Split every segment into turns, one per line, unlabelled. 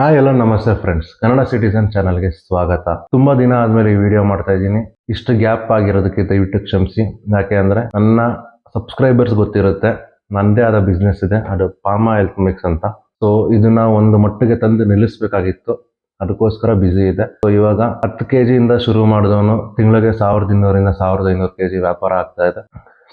Hi hello ನಮಸ್ತೆ friends, Kannada citizen ಚಾನಲ್ಗೆ ಸ್ವಾಗತ. ತುಂಬಾ ದಿನ ಆದ್ಮೇಲೆ ಈ ವಿಡಿಯೋ ಮಾಡ್ತಾ ಇದ್ದೀನಿ. ಇಷ್ಟು ಗ್ಯಾಪ್ ಆಗಿರೋದಕ್ಕೆ ದಯವಿಟ್ಟು ಕ್ಷಮಿಸಿ. ಯಾಕೆ ಅಂದ್ರೆ ನನ್ನ ಸಬ್ಸ್ಕ್ರೈಬರ್ಸ್ ಗೊತ್ತಿರುತ್ತೆ ನಂದೇ ಆದ ಬಿಸ್ನೆಸ್ ಇದೆ, ಅದು ಪಾಮಾ ಹೆಲ್ತ್ ಮಿಕ್ಸ್ ಅಂತ. ಸೊ ಇದನ್ನ ಒಂದು ಮಟ್ಟಿಗೆ ತಂದು ನಿಲ್ಲಿಸಬೇಕಾಗಿತ್ತು, ಅದಕ್ಕೋಸ್ಕರ ಬ್ಯುಸಿ ಇದೆ. ಸೊ ಇವಾಗ 10 kg ಇಂದ ಶುರು ಮಾಡಿದವನು ತಿಂಗಳಿಗೆ 1200 1500 kg ವ್ಯಾಪಾರ ಆಗ್ತಾ ಇದೆ.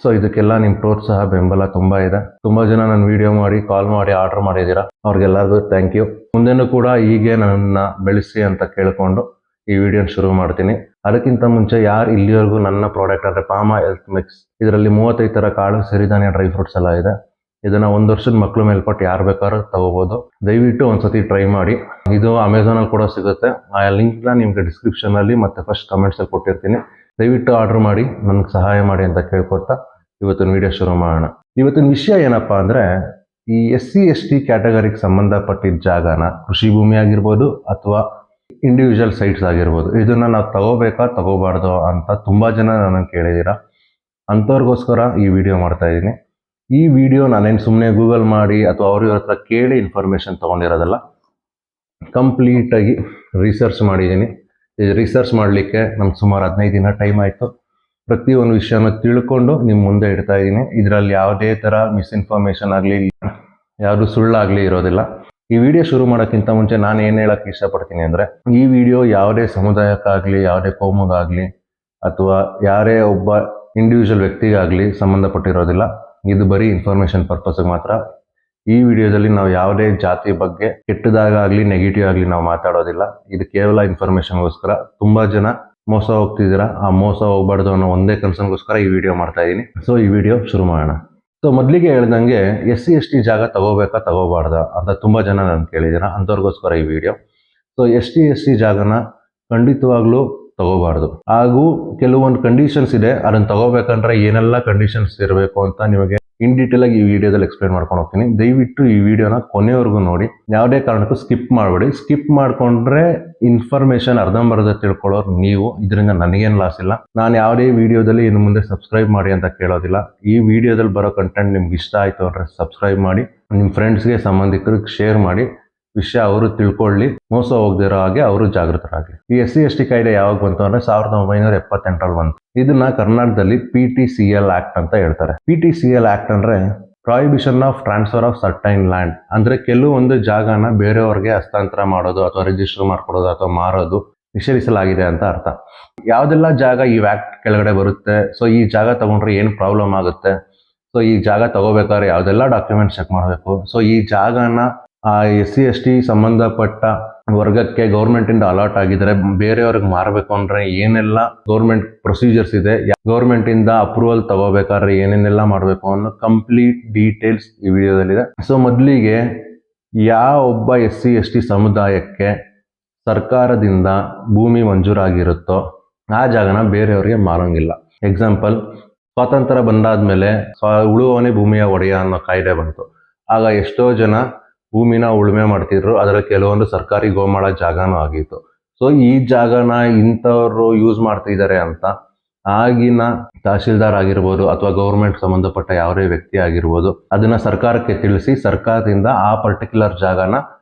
ಸೊ ಇದಕ್ಕೆಲ್ಲ ನಿಮ್ ಪ್ರೋತ್ಸಾಹ ಬೆಂಬಲ ತುಂಬಾ ಇದೆ. ತುಂಬಾ ಜನ ನನ್ನ ವಿಡಿಯೋ ಮಾಡಿ ಕಾಲ್ ಮಾಡಿ ಆರ್ಡರ್ ಮಾಡಿದ್ದೀರಾ, ಅವ್ರಿಗೆಲ್ಲರಿಗೂ ಥ್ಯಾಂಕ್ ಯು. ಮುಂದೆನೂ ಕೂಡ ಹೀಗೆ ನನ್ನ ಬೆಳೆಸಿ ಅಂತ ಕೇಳ್ಕೊಂಡು ಈ ವಿಡಿಯೋ ಶುರು ಮಾಡ್ತೀನಿ. ಅದಕ್ಕಿಂತ ಮುಂಚೆ ಯಾರು ಇಲ್ಲಿವರೆಗೂ ನನ್ನ ಪ್ರಾಡಕ್ಟ್ ಅಂದ್ರೆ ಪಾಮಾ ಹೆಲ್ತ್ ಮಿಕ್ಸ್, ಇದರಲ್ಲಿ 35 ತರ ಕಾಳು, ಸಿರಿಧಾನ್ಯ, ಡ್ರೈ ಫ್ರೂಟ್ಸ್ ಎಲ್ಲ ಇದೆ. ಇದನ್ನ 1 ವರ್ಷದ ಮಕ್ಕಳು ಮೇಲ್ಪಟ್ಟು ಯಾರು ಬೇಕಾದ್ರೂ ತಗೋಬಹುದು. ದಯವಿಟ್ಟು ಒಂದ್ಸತಿ ಟ್ರೈ ಮಾಡಿ. ಇದು ಅಮೆಝಾನ್ ಅಲ್ಲಿ ಕೂಡ ಸಿಗುತ್ತೆ. ಆ ಲಿಂಕ್ ನ ನಿಮ್ಗೆ ಡಿಸ್ಕ್ರಿಪ್ಷನ್ ಅಲ್ಲಿ ಮತ್ತೆ ಫಸ್ಟ್ ಕಮೆಂಟ್ಸ್ ಅಲ್ಲಿ ಕೊಟ್ಟಿರ್ತೀನಿ. ದಯವಿಟ್ಟು ಆರ್ಡರ್ ಮಾಡಿ ನನ್ಗೆ ಸಹಾಯ ಮಾಡಿ ಅಂತ ಕೇಳ್ಕೊಡ್ತಾ ಇವತ್ತಿನ ವಿಡಿಯೋ ಶುರು ಮಾಡೋಣ. ಇವತ್ತಿನ ವಿಷಯ ಏನಪ್ಪಾ ಅಂದ್ರೆ, ಈ SC/ST ಕ್ಯಾಟಗರಿಗೆ ಸಂಬಂಧಪಟ್ಟಿದ್ದ ಜಾಗನ, ಕೃಷಿ ಭೂಮಿ ಆಗಿರ್ಬೋದು ಅಥವಾ ಇಂಡಿವಿಜುವಲ್ ಸೈಟ್ಸ್ ಆಗಿರ್ಬೋದು, ಇದನ್ನ ನಾವು ತಗೋಬೇಕಾ ತಗೋಬಾರ್ದು ಅಂತ ತುಂಬಾ ಜನ ನನಗೆ ಕೇಳಿದ್ದೀರಾ. ಅಂಥವ್ರಿಗೋಸ್ಕರ ಈ ವಿಡಿಯೋ ಮಾಡ್ತಾ ಇದ್ದೀನಿ. ಈ ವಿಡಿಯೋ ನಾನೇನು ಸುಮ್ಮನೆ ಗೂಗಲ್ ಮಾಡಿ ಅಥವಾ ಅವ್ರ ಹತ್ರ ಕೇಳಿ ಇನ್ಫಾರ್ಮೇಶನ್ ತಗೊಂಡಿರೋದಲ್ಲ, ಕಂಪ್ಲೀಟ್ ಆಗಿ ರಿಸರ್ಚ್ ಮಾಡಿದ್ದೀನಿ. ಈ ರಿಸರ್ಚ್ ಮಾಡಲಿಕ್ಕೆ ನಮ್ಗೆ ಸುಮಾರು 15 ದಿನ ಟೈಮ್ ಆಯಿತು. ಪ್ರತಿಯೊಂದು ವಿಷಯನ ತಿಳ್ಕೊಂಡು ನಿಮ್ಮ ಮುಂದೆ ಇಡ್ತಾ ಇದ್ದೀನಿ. ಇದರಲ್ಲಿ ಯಾವುದೇ ಥರ ಮಿಸ್ಇನ್ಫಾರ್ಮೇಷನ್ ಆಗಲಿ, ಯಾವುದು ಸುಳ್ಳಾಗಲಿ ಇರೋದಿಲ್ಲ. ಈ ವಿಡಿಯೋ ಶುರು ಮಾಡೋಕ್ಕಿಂತ ಮುಂಚೆ ನಾನು ಏನು ಹೇಳಕ್ಕೆ ಇಷ್ಟಪಡ್ತೀನಿ ಅಂದರೆ, ಈ ವಿಡಿಯೋ ಯಾವುದೇ ಸಮುದಾಯಕ್ಕಾಗಲಿ, ಯಾವುದೇ ಕೋಮುಗಾಗಲಿ ಅಥವಾ ಯಾರೇ ಒಬ್ಬ ಇಂಡಿವಿಜುವಲ್ ವ್ಯಕ್ತಿಗಾಗಲಿ ಸಂಬಂಧಪಟ್ಟಿರೋದಿಲ್ಲ. ಇದು ಬರೀ ಇನ್ಫಾರ್ಮೇಷನ್ ಪರ್ಪಸ್ಗೆ ಮಾತ್ರ. ಈ ವಿಡಿಯೋದಲ್ಲಿ ನಾವು ಯಾವುದೇ ಜಾತಿ ಬಗ್ಗೆ ಕೆಟ್ಟದಾಗಲಿ ನೆಗೆಟಿವ್ ಆಗಲಿ ನಾವು ಮಾತಾಡೋದಿಲ್ಲ. ಇದು ಕೇವಲ ಇನ್ಫಾರ್ಮೇಷನ್ಗೋಸ್ಕರ. ತುಂಬಾ ಜನ ಮೋಸ ಹೋಗ್ತಿದ್ದೀರಾ, ಆ ಮೋಸ ಹೋಗ್ಬಾರ್ದು ಅನ್ನೋ ಒಂದೇ ಕನ್ಸನ್ಗೋಸ್ಕರ ಈ ವಿಡಿಯೋ ಮಾಡ್ತಾ ಇದ್ದೀನಿ. ಸೊ ಈ ವಿಡಿಯೋ ಶುರು ಮಾಡೋಣ. ಸೊ ಮೊದಲಿಗೆ ಹೇಳ್ದಂಗೆ SC/ST ಜಾಗ ತಗೋಬೇಕಾ ತಗೋಬಾರ್ದ ಅಂತ ತುಂಬಾ ಜನ ನಾನು ಕೇಳಿದ್ದೀರಾ. ಅಂಥವ್ರಿಗೋಸ್ಕರ ಈ ವಿಡಿಯೋ. ಸೊ SC/ST ಜಾಗನ ಖಂಡಿತವಾಗ್ಲೂ ತಗೋಬಾರ್ದು. ಹಾಗೂ ಕೆಲವೊಂದು ಕಂಡೀಷನ್ಸ್ ಇದೆ, ಅದನ್ನ ತಗೋಬೇಕಂದ್ರೆ ಏನೆಲ್ಲ ಕಂಡೀಷನ್ಸ್ ಇರಬೇಕು ಅಂತ ನಿಮಗೆ ಇನ್ ಡೀಟೇಲ್ ಆಗಿ ಈ ವಿಡಿಯೋದಲ್ಲಿ ಎಕ್ಸ್ಪ್ಲೇನ್ ಮಾಡ್ಕೊಂಡು ಹೋಗ್ತೀನಿ. ದಯವಿಟ್ಟು ಈ ವಿಡಿಯೋನ ಕೊನೆವರೆಗೂ ನೋಡಿ, ಯಾವುದೇ ಕಾರಣಕ್ಕೂ ಸ್ಕಿಪ್ ಮಾಡಬೇಡಿ. ಸ್ಕಿಪ್ ಮಾಡ್ಕೊಂಡ್ರೆ ಇನ್ಫಾರ್ಮೇಶನ್ ಅರ್ಧಂಬರ್ಧ ತಿಳ್ಕೊಳ್ಳೋರು ನೀವು. ಇದರಿಂದ ನನಗೇನು ಲಾಸ್ ಇಲ್ಲ. ನಾನು ಯಾವುದೇ ವಿಡಿಯೋದಲ್ಲಿ ಇನ್ನು ಮುಂದೆ ಸಬ್ಸ್ಕ್ರೈಬ್ ಮಾಡಿ ಅಂತ ಕೇಳೋದಿಲ್ಲ. ಈ ವಿಡಿಯೋದಲ್ಲಿ ಬರೋ ಕಂಟೆಂಟ್ ನಿಮ್ಗೆ ಇಷ್ಟ ಆಯ್ತು ಅಂದ್ರೆ ಸಬ್ಸ್ಕ್ರೈಬ್ ಮಾಡಿ, ನಿಮ್ಮ ಫ್ರೆಂಡ್ಸ್ಗೆ ಸಂಬಂಧಿಕರಿಗೆ ಶೇರ್ ಮಾಡಿ, ವಿಷಯ ಅವರು ತಿಳ್ಕೊಳ್ಳಿ, ಮೋಸ ಹೋಗದಿರೋ ಹಾಗೆ ಅವರು ಜಾಗೃತರಾಗಲಿ. ಈ SC/ST ಕಾಯ್ದೆ ಯಾವಾಗ ಬಂತು ಅಂದ್ರೆ 1978ರಲ್ಲಿ ಬಂತು. ಇದನ್ನ ಕರ್ನಾಟಕದಲ್ಲಿ PTCL ಆಕ್ಟ್ ಅಂತ ಹೇಳ್ತಾರೆ. PTCL ಆಕ್ಟ್ ಅಂದ್ರೆ prohibition of transfer of certain land. ಅಂದ್ರೆ ಕೆಲವೊಂದು ಜಾಗನ ಬೇರೆಯವ್ರಿಗೆ ಹಸ್ತಾಂತರ ಮಾಡೋದು ಅಥವಾ ರಿಜಿಸ್ಟರ್ ಮಾಡ್ಕೊಡೋದು ಅಥವಾ ಮಾರೋದು ನಿಷೇಧಿಸಲಾಗಿದೆ ಅಂತ ಅರ್ಥ. ಯಾವ್ದೆಲ್ಲ ಜಾಗ ಈ ಆಕ್ಟ್ ಕೆಳಗಡೆ ಬರುತ್ತೆ, ಸೊ ಈ ಜಾಗ ತಗೊಂಡ್ರೆ ಏನು ಪ್ರಾಬ್ಲಮ್ ಆಗುತ್ತೆ, ಸೊ ಈ ಜಾಗ ತಗೋಬೇಕಾದ್ರೆ ಯಾವ್ದೆಲ್ಲ ಡಾಕ್ಯುಮೆಂಟ್ಸ್ ಚೆಕ್ ಮಾಡಬೇಕು, ಸೊ ಈ ಜಾಗನ ಆ SC/ST ಸಂಬಂಧಪಟ್ಟ ವರ್ಗಕ್ಕೆ ಗೌರ್ಮೆಂಟ್ ಇಂದ ಅಲಾಟ್ ಆಗಿದ್ರೆ ಬೇರೆಯವ್ರಿಗೆ ಮಾರಬೇಕು ಅಂದ್ರೆ ಏನೆಲ್ಲ ಗೌರ್ಮೆಂಟ್ ಪ್ರೊಸೀಜರ್ಸ್ ಇದೆ, ಗೌರ್ಮೆಂಟ್ ಇಂದ ಅಪ್ರೂವಲ್ ತಗೋಬೇಕಾದ್ರೆ ಏನೇನೆಲ್ಲ ಮಾಡಬೇಕು ಅನ್ನೋ ಕಂಪ್ಲೀಟ್ ಡೀಟೇಲ್ಸ್ ಈ ವಿಡಿಯೋದಲ್ಲಿದೆ. ಸೊ ಮೊದಲಿಗೆ ಯಾವ ಒಬ್ಬ SC/ST ಸಮುದಾಯಕ್ಕೆ ಸರ್ಕಾರದಿಂದ ಭೂಮಿ ಮಂಜೂರಾಗಿರುತ್ತೋ ಆ ಜಾಗನ ಬೇರೆಯವ್ರಿಗೆ ಮಾರೋಂಗಿಲ್ಲ. ಎಕ್ಸಾಂಪಲ್, ಸ್ವಾತಂತ್ರ್ಯ ಬಂದಾದ್ಮೇಲೆ ಉಳುವವನೇ ಭೂಮಿಯ ಒಡೆಯ ಅನ್ನೋ ಕಾಯ್ದೆ ಬಂತು. ಆಗ ಎಷ್ಟೋ ಜನ ಭೂಮಿನ ಉಳುಮೆ ಮಾಡ್ತಿದ್ರು, ಅದರ ಕೆಲವೊಂದು ಸರ್ಕಾರಿ ಗೋಮಾಳ ಜಾಗನೂ ಆಗಿತ್ತು. ಸೊ ಈ ಜಾಗನ ಇಂಥವ್ರು ಯೂಸ್ ಮಾಡ್ತಿದ್ದಾರೆ ಅಂತ ಆಗಿನ ತಹಶೀಲ್ದಾರ್ ಆಗಿರ್ಬೋದು ಅಥವಾ ಗೌರ್ಮೆಂಟ್ ಸಂಬಂಧಪಟ್ಟ ಯಾವುದೇ ವ್ಯಕ್ತಿ ಆಗಿರ್ಬೋದು ಅದನ್ನ ಸರ್ಕಾರಕ್ಕೆ ತಿಳಿಸಿ, ಸರ್ಕಾರದಿಂದ ಆ ಪರ್ಟಿಕ್ಯುಲರ್ ಜಾಗನ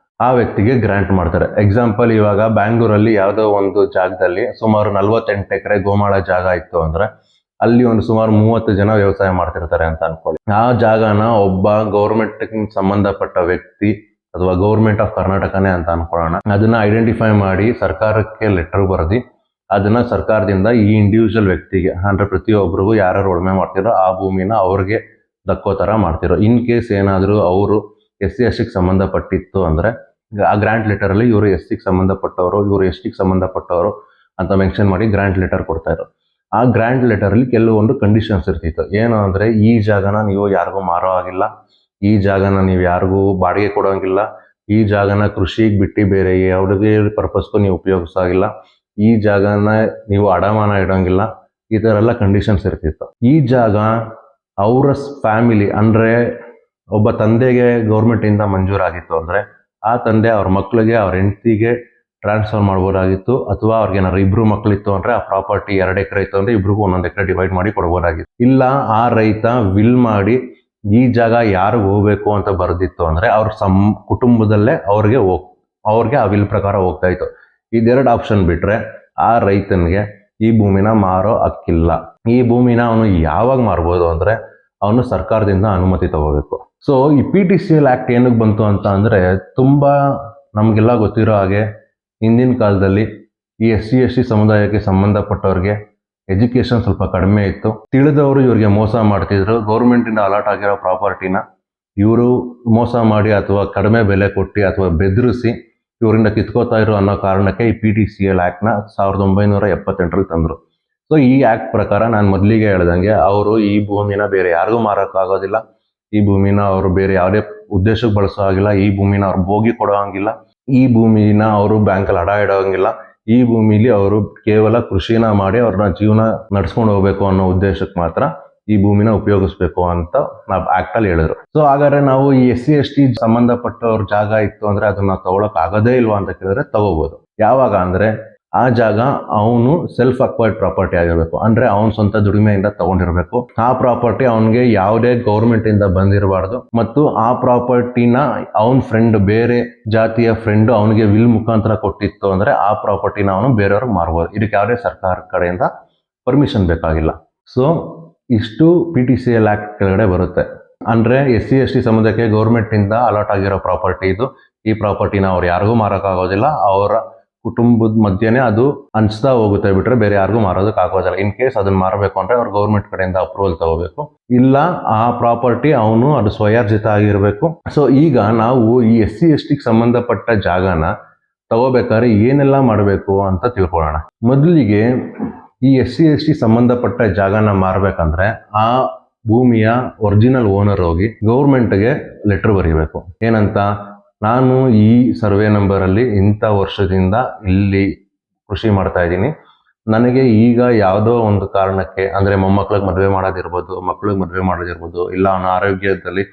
ಆ ವ್ಯಕ್ತಿಗೆ ಗ್ರಾಂಟ್ ಮಾಡ್ತಾರೆ. ಎಕ್ಸಾಂಪಲ್, ಇವಾಗ ಬ್ಯಾಂಗ್ಳೂರಲ್ಲಿ ಯಾವುದೋ ಒಂದು ಜಾಗದಲ್ಲಿ ಸುಮಾರು 48 ಎಕರೆ ಗೋಮಾಳ ಜಾಗ ಇತ್ತು ಅಂದ್ರೆ ಅಲ್ಲಿ ಒಂದು ಸುಮಾರು 30 ಜನ ವ್ಯವಸಾಯ ಮಾಡ್ತಿರ್ತಾರೆ ಅಂತ ಅನ್ಕೊಳ್ಳಿ. ಆ ಜಾಗನ ಒಬ್ಬ ಗೌರ್ಮೆಂಟ್ ಸಂಬಂಧಪಟ್ಟ ವ್ಯಕ್ತಿ ಅಥವಾ ಗೌರ್ಮೆಂಟ್ ಆಫ್ ಕರ್ನಾಟಕನೇ ಅಂತ ಅನ್ಕೊಳ್ಳೋಣ, ಅದನ್ನ ಐಡೆಂಟಿಫೈ ಮಾಡಿ ಸರ್ಕಾರಕ್ಕೆ ಲೆಟರ್ ಬರೆದಿ ಅದನ್ನ ಸರ್ಕಾರದಿಂದ ಈ ಇಂಡಿವಿಜುವಲ್ ವ್ಯಕ್ತಿಗೆ ಅಂದ್ರೆ ಪ್ರತಿಯೊಬ್ಬರಿಗೂ ಯಾರು ಉಳುಮೆ ಮಾಡ್ತಿರೋ ಆ ಭೂಮಿನ ಅವ್ರಿಗೆ ದಕ್ಕೋ ತರ ಮಾಡ್ತಿರೋ. ಇನ್ ಕೇಸ್ ಏನಾದ್ರು ಅವರು SC/ST ಸಂಬಂಧಪಟ್ಟಿತ್ತು ಅಂದ್ರೆ ಆ ಗ್ರಾಂಟ್ ಲೆಟರ್ ಅಲ್ಲಿ ಇವರು SC ಸಂಬಂಧಪಟ್ಟವರು, ಇವರು ST ಸಂಬಂಧಪಟ್ಟವರು ಅಂತ ಮೆನ್ಷನ್ ಮಾಡಿ ಗ್ರಾಂಟ್ ಲೆಟರ್ ಕೊಡ್ತಾ ಇದ್ರು. ಆ ಗ್ರಾಂಟ್ ಲೆಟರ್ ಅಲ್ಲಿ ಕೆಲವೊಂದು ಕಂಡೀಷನ್ಸ್ ಇರ್ತಿತ್ತು. ಏನು ಅಂದ್ರೆ, ಈ ಜಾಗನ ನೀವು ಯಾರಿಗೂ ಮಾರೋ ಆಗಿಲ್ಲ, ಈ ಜಾಗನ ನೀವು ಯಾರಿಗೂ ಬಾಡಿಗೆ ಕೊಡೋಂಗಿಲ್ಲ, ಈ ಜಾಗನ ಕೃಷಿಗೆ ಬಿಟ್ಟು ಬೇರೆ ಯಾವುದೇ ಪರ್ಪಸ್ಗೂ ನೀವು ಉಪಯೋಗಿಸೋಗಿಲ್ಲ, ಈ ಜಾಗನ ನೀವು ಅಡಮಾನ ಇಡೋಂಗಿಲ್ಲ, ಈ ತರ ಎಲ್ಲ ಕಂಡೀಷನ್ಸ್ ಇರ್ತಿತ್ತು. ಈ ಜಾಗ ಅವರ ಫ್ಯಾಮಿಲಿ ಅಂದ್ರೆ ಒಬ್ಬ ತಂದೆಗೆ ಗೌರ್ಮೆಂಟ್ ಇಂದ ಮಂಜೂರಾಗಿತ್ತು ಅಂದ್ರೆ ಆ ತಂದೆ ಅವ್ರ ಮಕ್ಕಳಿಗೆ, ಅವ್ರ ಹೆಂಡತಿಗೆ ಟ್ರಾನ್ಸ್ಫರ್ ಮಾಡ್ಬೋದಾಗಿತ್ತು. ಅಥವಾ ಅವ್ರಿಗೆ ಏನಾದ್ರು 2 ಮಕ್ಕಳಿತ್ತು ಅಂದ್ರೆ ಆ ಪ್ರಾಪರ್ಟಿ 2 ಎಕರೆ ಇತ್ತು ಅಂದ್ರೆ ಇಬ್ರಿಗೂ 1 ಎಕರೆ ಡಿವೈಡ್ ಮಾಡಿ ಕೊಡ್ಬೋದಾಗಿತ್ತು. ಇಲ್ಲ ಆ ರೈತ ವಿಲ್ ಮಾಡಿ ಈ ಜಾಗ ಯಾರಿಗ್ ಹೋಗ್ಬೇಕು ಅಂತ ಬರ್ದಿತ್ತು ಅಂದ್ರೆ ಅವ್ರ ಕುಟುಂಬದಲ್ಲೇ ಅವ್ರಿಗೆ ಅವ್ರಿಗೆ ಆ ವಿಲ್ ಪ್ರಕಾರ ಹೋಗ್ತಾ ಇತ್ತು. ಇದೆರಡು ಆಪ್ಷನ್ ಬಿಟ್ರೆ ಆ ರೈತನಿಗೆ ಈ ಭೂಮಿನ ಮಾರೋ ಹಕ್ಕಿಲ್ಲ. ಈ ಭೂಮಿನ ಅವನು ಯಾವಾಗ ಮಾರ್ಬೋದು ಅಂದ್ರೆ ಅವನು ಸರ್ಕಾರದಿಂದ ಅನುಮತಿ ತಗೋಬೇಕು. ಸೊ ಈ PTCL ಆಕ್ಟ್ ಏನಕ್ಕೆ ಬಂತು ಅಂತ ಅಂದ್ರೆ ತುಂಬಾ ನಮ್ಗೆಲ್ಲ ಗೊತ್ತಿರೋ ಹಾಗೆ ಹಿಂದಿನ ಕಾಲದಲ್ಲಿ ಈ SC/ST ಸಮುದಾಯಕ್ಕೆ ಸಂಬಂಧಪಟ್ಟವ್ರಿಗೆ ಎಜುಕೇಶನ್ ಸ್ವಲ್ಪ ಕಡಿಮೆ ಇತ್ತು. ತಿಳಿದವರು ಇವ್ರಿಗೆ ಮೋಸ ಮಾಡ್ತಿದ್ರು. ಗೌರ್ಮೆಂಟ್ ಇಂದ ಅಲಾಟ್ ಆಗಿರೋ ಪ್ರಾಪರ್ಟಿನ ಇವರು ಮೋಸ ಮಾಡಿ ಅಥವಾ ಕಡಿಮೆ ಬೆಲೆ ಕೊಟ್ಟು ಅಥವಾ ಬೆದರಿಸಿ ಇವರಿಂದ ಕಿತ್ಕೋತಾ ಇರೋ ಅನ್ನೋ ಕಾರಣಕ್ಕೆ ಈ PTCL ಆಕ್ಟ್ ನ 1978ರಲ್ಲಿ ತಂದ್ರು. ಸೊ ಈ ಆಕ್ಟ್ ಪ್ರಕಾರ ನಾನು ಮೊದಲಿಗೆ ಹೇಳ್ದಂಗೆ ಅವರು ಈ ಭೂಮಿನ ಬೇರೆ ಯಾರಿಗೂ ಮಾರಕ್ಕಾಗೋದಿಲ್ಲ. ಈ ಭೂಮಿನ ಅವರು ಬೇರೆ ಯಾವುದೇ ಉದ್ದೇಶಕ್ಕೆ ಬಳಸೋ ಹಾಗಿಲ್ಲ. ಈ ಭೂಮಿನ ಅವ್ರು ಬೋಗಿ ಕೊಡೋ ಹಂಗಿಲ್ಲ. ಈ ಭೂಮಿನ ಅವರು ಬ್ಯಾಂಕಲ್ಲಿ ಅಡ ಇಡೋಂಗಿಲ್ಲ. ಈ ಭೂಮಿಲಿ ಅವರು ಕೇವಲ ಕೃಷಿನ ಮಾಡಿ ಅವ್ರನ್ನ ಜೀವನ ನಡ್ಸ್ಕೊಂಡು ಹೋಗ್ಬೇಕು ಅನ್ನೋ ಉದ್ದೇಶಕ್ಕೆ ಮಾತ್ರ ಈ ಭೂಮಿನ ಉಪಯೋಗಿಸ್ಬೇಕು ಅಂತ ನಾವು ಆಕ್ಟ್ ಅಲ್ಲಿ ಹೇಳಿದ್ರು. ಸೊ ಹಾಗಾದ್ರೆ ನಾವು ಈ SC/ST ಸಂಬಂಧಪಟ್ಟವ್ರ ಜಾಗ ಇತ್ತು ಅಂದ್ರೆ ಅದನ್ನ ತಗೊಳಕ್ ಆಗದೇ ಇಲ್ವಾ ಅಂತ ಕೇಳಿದ್ರೆ ತಗೋಬಹುದು. ಯಾವಾಗ ಅಂದ್ರೆ ಆ ಜಾಗ ಅವನು ಸೆಲ್ಫ್ ಅಕ್ವೈರ್ಡ್ ಪ್ರಾಪರ್ಟಿ ಆಗಿರ್ಬೇಕು. ಅಂದ್ರೆ ಅವನ ಸ್ವಂತ ದುಡಿಮೆಯಿಂದ ತಗೊಂಡಿರ್ಬೇಕು. ಆ ಪ್ರಾಪರ್ಟಿ ಅವನಿಗೆ ಯಾವುದೇ ಗೌರ್ಮೆಂಟ್ ಇಂದ ಬಂದಿರಬಾರ್ದು. ಮತ್ತು ಆ ಪ್ರಾಪರ್ಟಿನ ಅವನ ಫ್ರೆಂಡ್, ಬೇರೆ ಜಾತಿಯ ಫ್ರೆಂಡ್ ಅವನಿಗೆ ವಿಲ್ ಮುಖಾಂತರ ಕೊಟ್ಟಿತ್ತು ಅಂದ್ರೆ ಆ ಪ್ರಾಪರ್ಟಿನ ಅವನು ಬೇರೆಯವ್ರಿಗೆ ಮಾರ್ಬೋದು. ಇದಕ್ಕೆ ಯಾವುದೇ ಸರ್ಕಾರ ಕಡೆಯಿಂದ ಪರ್ಮಿಷನ್ ಬೇಕಾಗಿಲ್ಲ. ಸೊ ಇಷ್ಟು PTCL ಆಕ್ಟ್ ಕೆಳಗಡೆ ಬರುತ್ತೆ. ಅಂದ್ರೆ SC/ST ಸಮುದಾಯಕ್ಕೆ ಗೌರ್ಮೆಂಟ್ ಇಂದ ಅಲಾಟ್ ಆಗಿರೋ ಪ್ರಾಪರ್ಟಿ ಇದು. ಈ ಪ್ರಾಪರ್ಟಿನ ಅವ್ರು ಯಾರಿಗೂ ಮಾರಕ್ಕಾಗೋದಿಲ್ಲ. ಅವರ ಕುಟುಂಬದ ಮಧ್ಯೆನೇ ಅದು ಹಂಚ್ತಾ ಹೋಗುತ್ತೆ ಬಿಟ್ರೆ ಬೇರೆ ಯಾರಿಗೂ ಮಾರೋದಕ್ಕೆ ಆಗೋದಿಲ್ಲ. ಇನ್ ಕೇಸ್ ಅದನ್ನ ಮಾರಬೇಕು ಅಂದ್ರೆ ಅವ್ರು ಗೌರ್ಮೆಂಟ್ ಕಡೆಯಿಂದ ಅಪ್ರೂವಲ್ ತಗೋಬೇಕು. ಇಲ್ಲ ಆ ಪ್ರಾಪರ್ಟಿ ಅವನು ಅದು ಸ್ವಯಾರ್ಜಿತ ಆಗಿರ್ಬೇಕು. ಸೊ ಈಗ ನಾವು ಈ SC/ST ಸಂಬಂಧಪಟ್ಟ ಜಾಗನ ತಗೋಬೇಕಾದ್ರೆ ಏನೆಲ್ಲ ಮಾಡಬೇಕು ಅಂತ ತಿಳ್ಕೊಳ್ಳೋಣ. ಮೊದಲಿಗೆ ಈ SC/ST ಸಂಬಂಧಪಟ್ಟ ಜಾಗನ ಮಾರ್ಬೇಕಂದ್ರೆ ಆ ಭೂಮಿಯ ಒರಿಜಿನಲ್ ಓನರ್ ಹೋಗಿ ಗೌರ್ಮೆಂಟ್ಗೆ ಲೆಟರ್ ಬರೀಬೇಕು. ಏನಂತ, ನಾನು ಈ ಸರ್ವೆ ನಂಬರ್ ಅಲ್ಲಿ ಇಂಥ ವರ್ಷದಿಂದ ಇಲ್ಲಿ ಕೃಷಿ ಮಾಡ್ತಾ ಇದ್ದೀನಿ. ನನಗೆ ಈಗ ಯಾವುದೋ ಒಂದು ಕಾರಣಕ್ಕೆ ಅಂದ್ರೆ ಮೊಮ್ಮಕ್ಳಿಗೆ ಮದುವೆ ಮಾಡೋದಿರ್ಬೋದು, ಮಕ್ಳಿಗೆ ಮದುವೆ ಮಾಡೋದಿರ್ಬೋದು, ಇಲ್ಲ ಅವನ ಆರೋಗ್ಯದಲ್ಲಿ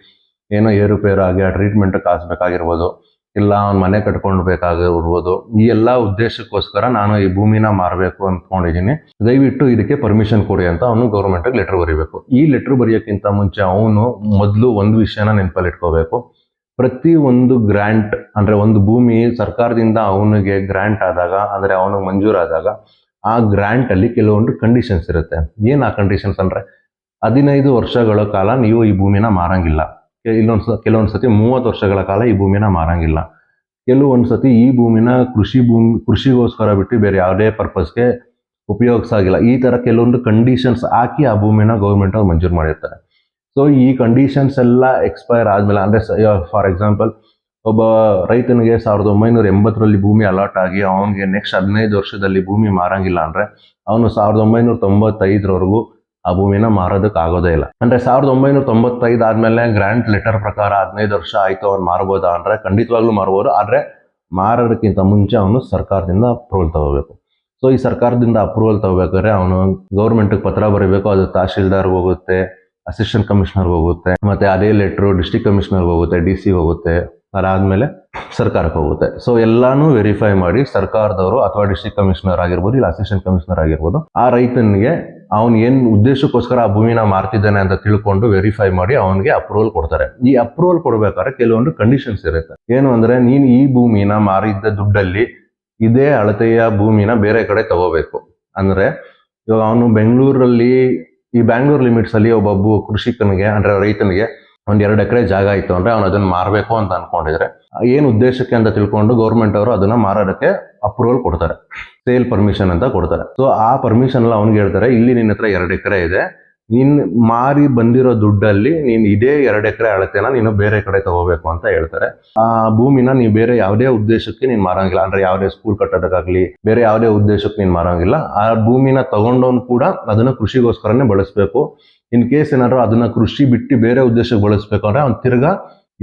ಏನೋ ಏರುಪೇರು ಆಗಿ ಆ ಟ್ರೀಟ್ಮೆಂಟ್ ಕಾಸ್ಬೇಕಾಗಿರ್ಬೋದು, ಇಲ್ಲ ಅವ್ನ ಮನೆ ಕಟ್ಕೊಳ್ಬೇಕಾಗಿರ್ಬೋದು. ಈ ಎಲ್ಲಾ ಉದ್ದೇಶಕ್ಕೋಸ್ಕರ ನಾನು ಈ ಭೂಮಿನ ಮಾರಬೇಕು ಅಂದ್ಕೊಂಡಿದ್ದೀನಿ. ದಯವಿಟ್ಟು ಇದಕ್ಕೆ ಪರ್ಮಿಷನ್ ಕೊಡಿ ಅಂತ ಅವನು ಗೌರ್ಮೆಂಟ್ ಲೆಟರ್ ಬರೀಬೇಕು. ಈ ಲೆಟರ್ ಬರೆಯೋಕ್ಕಿಂತ ಮುಂಚೆ ಅವನು ಮೊದಲು ಒಂದು ವಿಷಯನ ನೆನಪಲ್ಲಿ ಇಟ್ಕೋಬೇಕು. ಪ್ರತಿ ಒಂದು ಗ್ರಾಂಟ್ ಅಂದ್ರೆ ಒಂದು ಭೂಮಿ ಸರ್ಕಾರದಿಂದ ಅವನಿಗೆ ಗ್ರಾಂಟ್ ಆದಾಗ ಅಂದ್ರೆ ಅವನಿಗೆ ಮಂಜೂರಾದಾಗ ಆ ಗ್ರಾಂಟ್ ಅಲ್ಲಿ ಕೆಲವೊಂದು ಕಂಡೀಷನ್ಸ್ ಇರುತ್ತೆ. ಏನ್ ಆ ಕಂಡೀಷನ್ಸ್ ಅಂದ್ರೆ 15 ವರ್ಷಗಳ ಕಾಲ ನೀವು ಈ ಭೂಮಿನ ಮಾರಂಗಿಲ್ಲ. ಕೆಲವೊಂದ್ಸತಿ 30 ವರ್ಷಗಳ ಕಾಲ ಈ ಭೂಮಿನ ಮಾರಂಗಿಲ್ಲ. ಕೆಲವೊಂದ್ಸತಿ ಈ ಭೂಮಿನ ಕೃಷಿಗೋಸ್ಕರ ಬಿಟ್ಟು ಬೇರೆ ಯಾವುದೇ ಪರ್ಪಸ್ಗೆ ಉಪಯೋಗಿಸಾಗಿಲ್ಲ. ಈ ತರ ಕೆಲವೊಂದು ಕಂಡೀಷನ್ಸ್ ಹಾಕಿ ಆ ಭೂಮಿನ ಗೌರ್ಮೆಂಟ್ ಅವ್ರು ಮಂಜೂರು ಮಾಡಿರ್ತಾರೆ. ಸೊ ಈ ಕಂಡೀಷನ್ಸ್ ಎಲ್ಲ ಎಕ್ಸ್ಪೈರ್ ಆದ್ಮೇಲೆ ಅಂದ್ರೆ ಫಾರ್ ಎಕ್ಸಾಂಪಲ್ ಒಬ್ಬ ರೈತನಿಗೆ 1980ರಲ್ಲಿ ಭೂಮಿ ಅಲಾಟ್ ಆಗಿ ಅವನಿಗೆ ನೆಕ್ಸ್ಟ್ 15 ವರ್ಷದಲ್ಲಿ ಭೂಮಿ ಮಾರಂಗಿಲ್ಲ ಅಂದ್ರೆ ಅವನು 1995ರವರೆಗೂ ಆ ಭೂಮಿನ ಮಾರೋದಕ್ಕೆ ಆಗೋದೇ ಇಲ್ಲ. ಅಂದ್ರೆ 1995 ಆದ್ಮೇಲೆ ಗ್ರಾಂಟ್ ಲೆಟರ್ ಪ್ರಕಾರ 15 ವರ್ಷ ಆಯ್ತು ಅವ್ನು ಮಾರ್ಬೋದಾ ಅಂದ್ರೆ ಖಂಡಿತವಾಗ್ಲೂ ಮಾರ್ಬೋದು. ಆದ್ರೆ ಮಾರೋದಕ್ಕಿಂತ ಮುಂಚೆ ಅವನು ಸರ್ಕಾರದಿಂದ ಅಪ್ರೂವಲ್ ತಗೋಬೇಕು. ಸೊ ಈ ಸರ್ಕಾರದಿಂದ ಅಪ್ರೂವಲ್ ತಗೋಬೇಕಾದ್ರೆ ಅವನು ಗೌರ್ಮೆಂಟ್ ಪತ್ರ ಬರೀಬೇಕು. ಅದು ತಹಶೀಲ್ದಾರ್ಗೆ ಹೋಗುತ್ತೆ, ಅಸಿಸ್ಟೆಂಟ್ ಕಮಿಷನರ್ಗೆ ಹೋಗುತ್ತೆ, ಮತ್ತೆ ಅದೇ ಲೆಟ್ರು ಡಿಸ್ಟ್ರಿಕ್ಟ್ ಕಮಿಷನರ್ಗೆ ಹೋಗುತ್ತೆ, DC ಹೋಗುತ್ತೆ, ಅದಾದ್ಮೇಲೆ ಸರ್ಕಾರಕ್ಕೆ ಹೋಗುತ್ತೆ. ಸೊ ಎಲ್ಲಾನು ವೆರಿಫೈ ಮಾಡಿ ಸರ್ಕಾರದವರು ಅಥವಾ ಡಿಸ್ಟ್ರಿಕ್ಟ್ ಕಮಿಷನರ್ ಆಗಿರ್ಬೋದು, ಇಲ್ಲ ಅಸಿಸ್ಟೆಂಟ್ ಕಮಿಷನರ್ ಆಗಿರ್ಬೋದು, ಆ ರೈತನಿಗೆ ಅವನ್ ಏನ್ ಉದ್ದೇಶಕ್ಕೋಸ್ಕರ ಆ ಭೂಮಿನ ಮಾರ್ತಿದ್ದಾನೆ ಅಂತ ತಿಳ್ಕೊಂಡು ವೆರಿಫೈ ಮಾಡಿ ಅವನಿಗೆ ಅಪ್ರೂವಲ್ ಕೊಡ್ತಾರೆ. ಈ ಅಪ್ರೂವಲ್ ಕೊಡ್ಬೇಕಾದ್ರೆ ಕೆಲವೊಂದು ಕಂಡೀಷನ್ಸ್ ಇರುತ್ತೆ. ಏನು ಅಂದ್ರೆ ನೀನ್ ಈ ಭೂಮಿನ ಮಾರಿದ್ದ ದುಡ್ಡಲ್ಲಿ ಇದೇ ಅಳತೆಯ ಭೂಮಿನ ಬೇರೆ ಕಡೆ ತಗೋಬೇಕು. ಅಂದ್ರೆ ಇವಾಗ ಅವನು ಬೆಂಗಳೂರಲ್ಲಿ ಈ ಬ್ಯಾಂಗ್ಳೂರ್ ಲಿಮಿಟ್ಸ್ ಅಲ್ಲಿ ಒಬ್ಬೊಬ್ಬ ಕೃಷಿಕನಿಗೆ ಅಂದ್ರೆ ರೈತನಿಗೆ 2 ಎಕರೆ ಜಾಗ ಇತ್ತು ಅಂದ್ರೆ ಅವ್ನು ಅದನ್ನ ಮಾರಬೇಕು ಅಂತ ಅನ್ಕೊಂಡಿದ್ರೆ ಏನ್ ಉದ್ದೇಶಕ್ಕೆ ಅಂತ ತಿಳ್ಕೊಂಡು ಗೌರ್ಮೆಂಟ್ ಅವರು ಅದನ್ನ ಮಾರೋದಕ್ಕೆ ಅಪ್ರೂವಲ್ ಕೊಡ್ತಾರೆ, ಸೇಲ್ ಪರ್ಮಿಷನ್ ಅಂತ ಕೊಡ್ತಾರೆ. ಸೊ ಆ ಪರ್ಮಿಷನ್ ಎಲ್ಲ ಅವ್ನಿಗೆ ಹೇಳ್ತಾರೆ, ಇಲ್ಲಿ ನಿನ್ನ ಹತ್ರ 2 ಎಕರೆ ಇದೆ, ನೀನ್ ಮಾರಿ ಬಂದಿರೋ ದುಡ್ಡಲ್ಲಿ ನೀನ್ ಇದೇ 2 ಎಕರೆ ಅಳತೆನ ನೀನು ಬೇರೆ ಕಡೆ ತಗೋಬೇಕು ಅಂತ ಹೇಳ್ತಾರೆ. ಆ ಭೂಮಿನ ನೀವು ಬೇರೆ ಯಾವುದೇ ಉದ್ದೇಶಕ್ಕೆ ನೀನ್ ಮಾರಂಗಿಲ್ಲ. ಅಂದ್ರೆ ಯಾವುದೇ ಸ್ಕೂಲ್ ಕಟ್ಟೋದಕ್ಕಾಗ್ಲಿ ಬೇರೆ ಯಾವುದೇ ಉದ್ದೇಶಕ್ಕೆ ನೀನ್ ಮಾರಂಗಿಲ್ಲ. ಆ ಭೂಮಿನ ತಗೊಂಡವನು ಕೂಡ ಅದನ್ನ ಕೃಷಿಗೋಸ್ಕರನೇ ಬಳಸಬೇಕು. ಇನ್ ಕೇಸ್ ಏನಾದ್ರು ಅದನ್ನ ಕೃಷಿ ಬಿಟ್ಟು ಬೇರೆ ಉದ್ದೇಶಕ್ಕೆ ಬಳಸ್ಬೇಕು ಅಂದ್ರೆ ಅವ್ನು ತಿರ್ಗಾ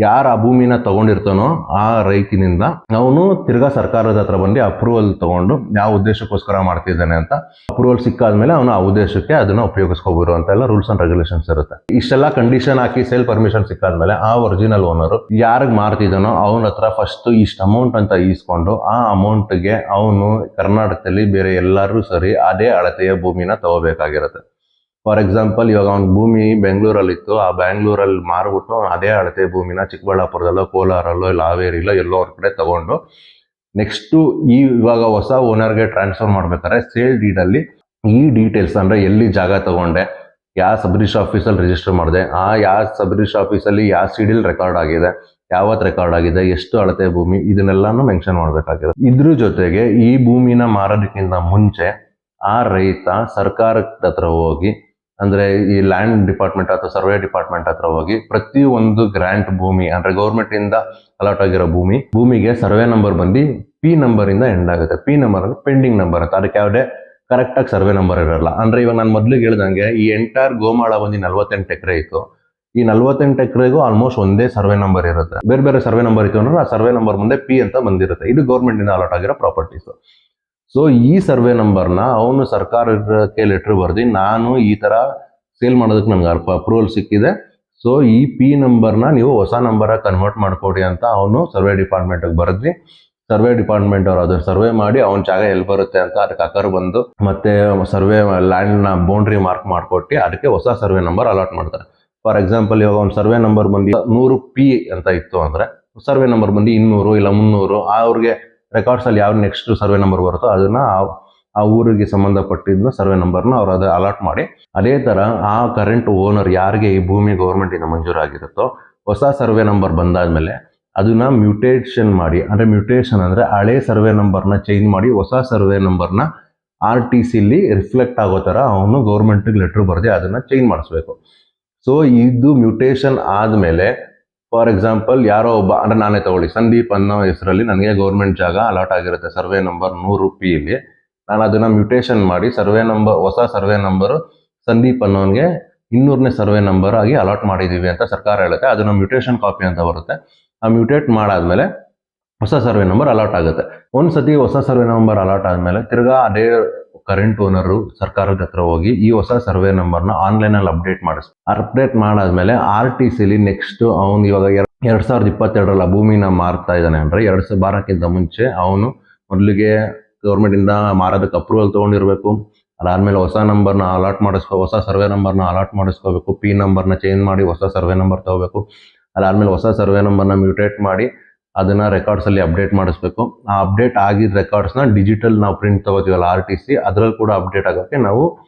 ಯಾರು ಆ ಭೂಮಿನ ತಗೊಂಡಿರ್ತಾನೋ ಆ ರೈತನಿಂದ ಅವನು ತಿರ್ಗಾ ಸರ್ಕಾರದ ಹತ್ರ ಬಂದು ಅಪ್ರೂವಲ್ ತಗೊಂಡು ಯಾವ ಉದ್ದೇಶಕ್ಕೋಸ್ಕರ ಮಾಡ್ತಿದ್ದಾನೆ ಅಂತ ಅಪ್ರೂವಲ್ ಸಿಕ್ಕಾದ್ಮೇಲೆ ಅವನು ಆ ಉದ್ದೇಶಕ್ಕೆ ಅದನ್ನ ಉಪಯೋಗಿಸ್ಕೋಬಹುದು ಅಂತೆಲ್ಲ ರೂಲ್ಸ್ ಅಂಡ್ ರೆಗ್ಯುಲೇಷನ್ಸ್ ಇರುತ್ತೆ. ಇಷ್ಟೆಲ್ಲ ಕಂಡೀಷನ್ ಹಾಕಿ ಸೇಲ್ ಪರ್ಮಿಷನ್ ಸಿಕ್ಕಾದ್ಮೇಲೆ ಆ ಒರಿಜಿನಲ್ ಓನರ್ ಯಾರಿಗ್ ಮಾರ್ತಿದ್ದಾನೋ ಅವನ ಹತ್ರ ಫಸ್ಟ್ ಇಷ್ಟು ಅಮೌಂಟ್ ಅಂತ ಈಸ್ಕೊಂಡು ಆ ಅಮೌಂಟ್ಗೆ ಅವನು ಕರ್ನಾಟಕದಲ್ಲಿ ಬೇರೆ ಎಲ್ಲರೂ ಸರಿ ಅದೇ ಅಳತೆಯ ಭೂಮಿನ ತಗೋಬೇಕಾಗಿರುತ್ತೆ. ಫಾರ್ ಎಕ್ಸಾಂಪಲ್ ಇವಾಗ ಅವ್ನ ಭೂಮಿ ಬೆಂಗಳೂರಲ್ಲಿ ಇತ್ತು, ಆ ಬ್ಯಾಂಗ್ಳೂರಲ್ಲಿ ಮಾರ್ಬಿಟ್ಟು ಅದೇ ಅಳತೆ ಭೂಮಿನ ಚಿಕ್ಕಬಳ್ಳಾಪುರದಲ್ಲೋ ಕೋಲಾರಲ್ಲೋ ಇಲ್ಲ ಹಾವೇರಿಲೋ ಎಲ್ಲೋ ಅವ್ರ ಕಡೆ ತಗೊಂಡು ನೆಕ್ಸ್ಟು ಇವಾಗ ಹೊಸ ಓನರ್ಗೆ ಟ್ರಾನ್ಸ್ಫರ್ ಮಾಡ್ಬೇಕಾದ್ರೆ ಸೇಲ್ ಡೀಡಲ್ಲಿ ಈ ಡೀಟೇಲ್ಸ್ ಅಂದರೆ ಎಲ್ಲಿ ಜಾಗ ತಗೊಂಡೆ, ಯಾವ ಸಬ್ ರಿಜಿಸ್ಟರ್ ಆಫೀಸಲ್ಲಿ ರಿಜಿಸ್ಟರ್ ಮಾಡಿದೆ, ಯಾವ ಸಬ್ ರಿಜಿಸ್ಟರ್ ಆಫೀಸಲ್ಲಿ ಯಾವ ಸಿಡಿಲ್ ರೆಕಾರ್ಡ್ ಆಗಿದೆ, ಯಾವತ್ತು ರೆಕಾರ್ಡ್ ಆಗಿದೆ, ಎಷ್ಟು ಅಳತೆ ಭೂಮಿ, ಇದನ್ನೆಲ್ಲಾನು ಮೆನ್ಷನ್ ಮಾಡಬೇಕಾಗಿದೆ. ಇದ್ರ ಜೊತೆಗೆ ಈ ಭೂಮಿನ ಮಾರೋದಕ್ಕಿಂತ ಮುಂಚೆ ಆ ರೈತ ಸರ್ಕಾರದ ಹತ್ರ ಹೋಗಿ, ಅಂದ್ರೆ ಈ ಲ್ಯಾಂಡ್ ಡಿಪಾರ್ಟ್ಮೆಂಟ್ ಅಥವಾ ಸರ್ವೆ ಡಿಪಾರ್ಟ್ಮೆಂಟ್ ಹತ್ರ ಹೋಗಿ ಪ್ರತಿ ಒಂದು ಗ್ರಾಂಟ್ ಭೂಮಿ ಅಂದ್ರೆ ಗೌರ್ಮೆಂಟ್ ಇಂದ ಅಲಾಟ್ ಆಗಿರೋ ಭೂಮಿಗೆ ಸರ್ವೆ ನಂಬರ್ ಬಂದು ಪಿ ನಂಬರ್ ಇಂದ ಎಂಡ್ ಆಗುತ್ತೆ. ಪಿ ನಂಬರ್ ಅಂದ್ರೆ ಪೆಂಡಿಂಗ್ ನಂಬರ್ ಅಂತ, ಅದಕ್ಕೆ ಯಾವುದೇ ಕರೆಕ್ಟ್ ಆಗಿ ಸರ್ವೆ ನಂಬರ್ ಇರಲ್ಲ. ಅಂದ್ರೆ ಇವಾಗ ನಾನು ಮೊದ್ಲಿಗೆ ಹೇಳ್ದಂಗೆ ಈ ಎಂಟೈರ್ ಗೋಮಾಳ ಬಂದು 48 ಎಕರೆ ಇತ್ತು. ಈ 48 ಎಕರೆಗೂ ಆಲ್ಮೋಸ್ಟ್ ಒಂದೇ ಸರ್ವೆ ನಂಬರ್ ಇರುತ್ತೆ. ಬೇರೆ ಬೇರೆ ಸರ್ವೆ ನಂಬರ್ ಇತ್ತು ಅಂದ್ರೆ ಆ ಸರ್ವೆ ನಂಬರ್ ಮುಂದೆ ಪಿ ಅಂತ ಬಂದಿರುತ್ತೆ. ಇದು ಗೌರ್ಮೆಂಟ್ ಇಂದ ಅಲಾಟ್ ಆಗಿರೋ ಪ್ರಾಪರ್ಟೀಸ್. ಸೊ ಈ ಸರ್ವೆ ನಂಬರ್ನ ಅವನು ಸರ್ಕಾರಕ್ಕೆ ಲೆಟರ್ ಬರ್ದಿ, ನಾನು ಈ ತರ ಸೇಲ್ ಮಾಡೋದಕ್ಕೆ ನನಗೆ ಅಪ್ರೂವಲ್ ಸಿಕ್ಕಿದೆ, ಸೊ ಈ ಪಿ ನಂಬರ್ನ ನೀವು ಹೊಸ ನಂಬರ್ ಕನ್ವರ್ಟ್ ಮಾಡ್ಕೊಡಿ ಅಂತ ಅವನು ಸರ್ವೆ ಡಿಪಾರ್ಟ್ಮೆಂಟ್ಗೆ ಬರೆದ್ವಿ. ಸರ್ವೆ ಡಿಪಾರ್ಟ್ಮೆಂಟ್ ಅವರು ಅದನ್ನ ಸರ್ವೆ ಮಾಡಿ ಅವನ ಜಾಗ ಎಲ್ಲಿ ಬರುತ್ತೆ ಅಂತ ಅದಕ್ಕೆ ಅಕರ್ ಬಂದು ಮತ್ತೆ ಸರ್ವೆ ಲ್ಯಾಂಡ್ನ ಬೌಂಡ್ರಿ ಮಾರ್ಕ್ ಮಾಡ್ಕೊಟ್ಟು ಅದಕ್ಕೆ ಹೊಸ ಸರ್ವೆ ನಂಬರ್ ಅಲಾಟ್ ಮಾಡ್ತಾರೆ. ಫಾರ್ ಎಕ್ಸಾಂಪಲ್ ಇವಾಗ ಒಂದು ಸರ್ವೆ ನಂಬರ್ ಬಂದು 100 ಪಿ ಅಂತ ಇತ್ತು ಅಂದ್ರೆ ಸರ್ವೆ ನಂಬರ್ ಬಂದು 200 ಇಲ್ಲ 300, ಅವ್ರಿಗೆ ರೆಕಾರ್ಡ್ಸ್ ಅಲ್ಲಿ ಯಾವ ನೆಕ್ಸ್ಟ್ ಸರ್ವೆ ನಂಬರ್ ಬರುತ್ತೋ ಅದನ್ನ ಆ ಊರಿಗೆ ಸಂಬಂಧಪಟ್ಟಿದ್ದ ಸರ್ವೆ ನಂಬರ್ನ ಅವ್ರು ಅದು ಅಲಾಟ್ ಮಾಡಿ, ಅದೇ ತರ ಆ ಕರೆಂಟ್ ಓನರ್ ಯಾರಿಗೆ ಈ ಭೂಮಿ ಗೌರ್ಮೆಂಟ್ ಇಂದ ಮಂಜೂರಾಗಿರುತ್ತೋ ಹೊಸ ಸರ್ವೆ ನಂಬರ್ ಬಂದಾದ್ಮೇಲೆ ಅದನ್ನ ಮ್ಯೂಟೇಷನ್ ಮಾಡಿ, ಅಂದ್ರೆ ಮ್ಯೂಟೇಷನ್ ಅಂದ್ರೆ ಹಳೆ ಸರ್ವೆ ನಂಬರ್ನ ಚೇಂಜ್ ಮಾಡಿ ಹೊಸ ಸರ್ವೆ ನಂಬರ್ನ RTCಲಿ ರಿಫ್ಲೆಕ್ಟ್ ಆಗೋ ತರ ಅವನು ಗೌರ್ಮೆಂಟ್ಗೆ ಲೆಟರ್ ಬರೆದಿ ಅದನ್ನ ಚೇಂಜ್ ಮಾಡಿಸ್ಬೇಕು. ಸೊ ಇದು ಮ್ಯೂಟೇಷನ್ ಆದ್ಮೇಲೆ ಫಾರ್ ಎಕ್ಸಾಂಪಲ್ ಯಾರೋ ಒಬ್ಬ, ಅಂದ್ರೆ ನಾನೇ ತಗೊಳ್ಳಿ, ಸಂದೀಪ್ ಅನ್ನೋ ಹೆಸರಲ್ಲಿ ನನಗೆ ಗೌರ್ಮೆಂಟ್ ಜಾಗ ಅಲಾಟ್ ಆಗಿರುತ್ತೆ ಸರ್ವೆ ನಂಬರ್ 100 ಪಿಲಿ. ನಾನು ಅದನ್ನ ಮ್ಯೂಟೇಷನ್ ಮಾಡಿ ಹೊಸ ಸರ್ವೆ ನಂಬರ್ ಸಂದೀಪ್ ಅನ್ನೋನ್ಗೆ 200ನೇ ಸರ್ವೆ ನಂಬರ್ ಆಗಿ ಅಲಾಟ್ ಮಾಡಿದೀವಿ ಅಂತ ಸರ್ಕಾರ ಹೇಳುತ್ತೆ. ಅದನ್ನ ಮ್ಯೂಟೇಷನ್ ಕಾಪಿ ಅಂತ ಬರುತ್ತೆ. ಆ ಮ್ಯೂಟೇಟ್ ಮಾಡಾದ್ಮೇಲೆ ಹೊಸ ಸರ್ವೆ ನಂಬರ್ ಅಲಾಟ್ ಆಗುತ್ತೆ. ಒಂದ್ಸತಿ ಹೊಸ ಸರ್ವೆ ನಂಬರ್ ಅಲಾಟ್ ಆದ್ಮೇಲೆ ತಿರ್ಗಾ ಅದೇ ಕರೆಂಟ್ ಓನರು ಸರ್ಕಾರದ ಹತ್ರ ಹೋಗಿ ಈ ಹೊಸ ಸರ್ವೆ ನಂಬರ್ನ ಆನ್ಲೈನ್ ಅಲ್ಲಿ ಅಪ್ಡೇಟ್ ಮಾಡಾದ್ಮೇಲೆ RTCಲಿ ನೆಕ್ಸ್ಟ್ ಅವನು ಇವಾಗ 2022ರಲ್ಲಿ ಆ ಭೂಮಿನ ಮಾರ್ತಾ ಇದ್ದಾನೆ ಅಂದ್ರೆ 2012ಕ್ಕಿಂತ ಮುಂಚೆ ಅವನು ಮೊದಲಿಗೆ ಗೌರ್ಮೆಂಟ್ ಇಂದ ಮಾರೋದಕ್ಕೆ ಅಪ್ರೂವಲ್ ತಗೊಂಡಿರ್ಬೇಕು. ಅದಾದ್ಮೇಲೆ ಹೊಸ ನಂಬರ್ನ ಅಲಾಟ್ ಹೊಸ ಸರ್ವೆ ನಂಬರ್ನ ಅಲಾಟ್ ಮಾಡಿಸ್ಕೋಬೇಕು. ಪಿ ನಂಬರ್ನ ಚೇಂಜ್ ಮಾಡಿ ಹೊಸ ಸರ್ವೆ ನಂಬರ್ ತಗೋಬೇಕು. ಅದಾದ್ಮೇಲೆ ಹೊಸ ಸರ್ವೆ ನಂಬರ್ನ ಮ್ಯೂಟೇಟ್ ಮಾಡಿ ಅದನ್ನ ರೆಕಾರ್ಡ್ಸ್ ಅಲ್ಲಿ ಅಪ್ಡೇಟ್ ಮಾಡಿಸ್ಬೇಕು. ಆ ಅಪ್ಡೇಟ್ ಆಗಿದ್ದ ರೆಕಾರ್ಡ್ಸ್ನ ಡಿಜಿಟಲ್ ನಾವು ಪ್ರಿಂಟ್ ತಗೋತೀವಲ್ಲ RTC, ಅದ್ರಲ್ಲಿ ಕೂಡ ಅಪ್ಡೇಟ್ ಆಗೋಕ್ಕೆ ನಾವು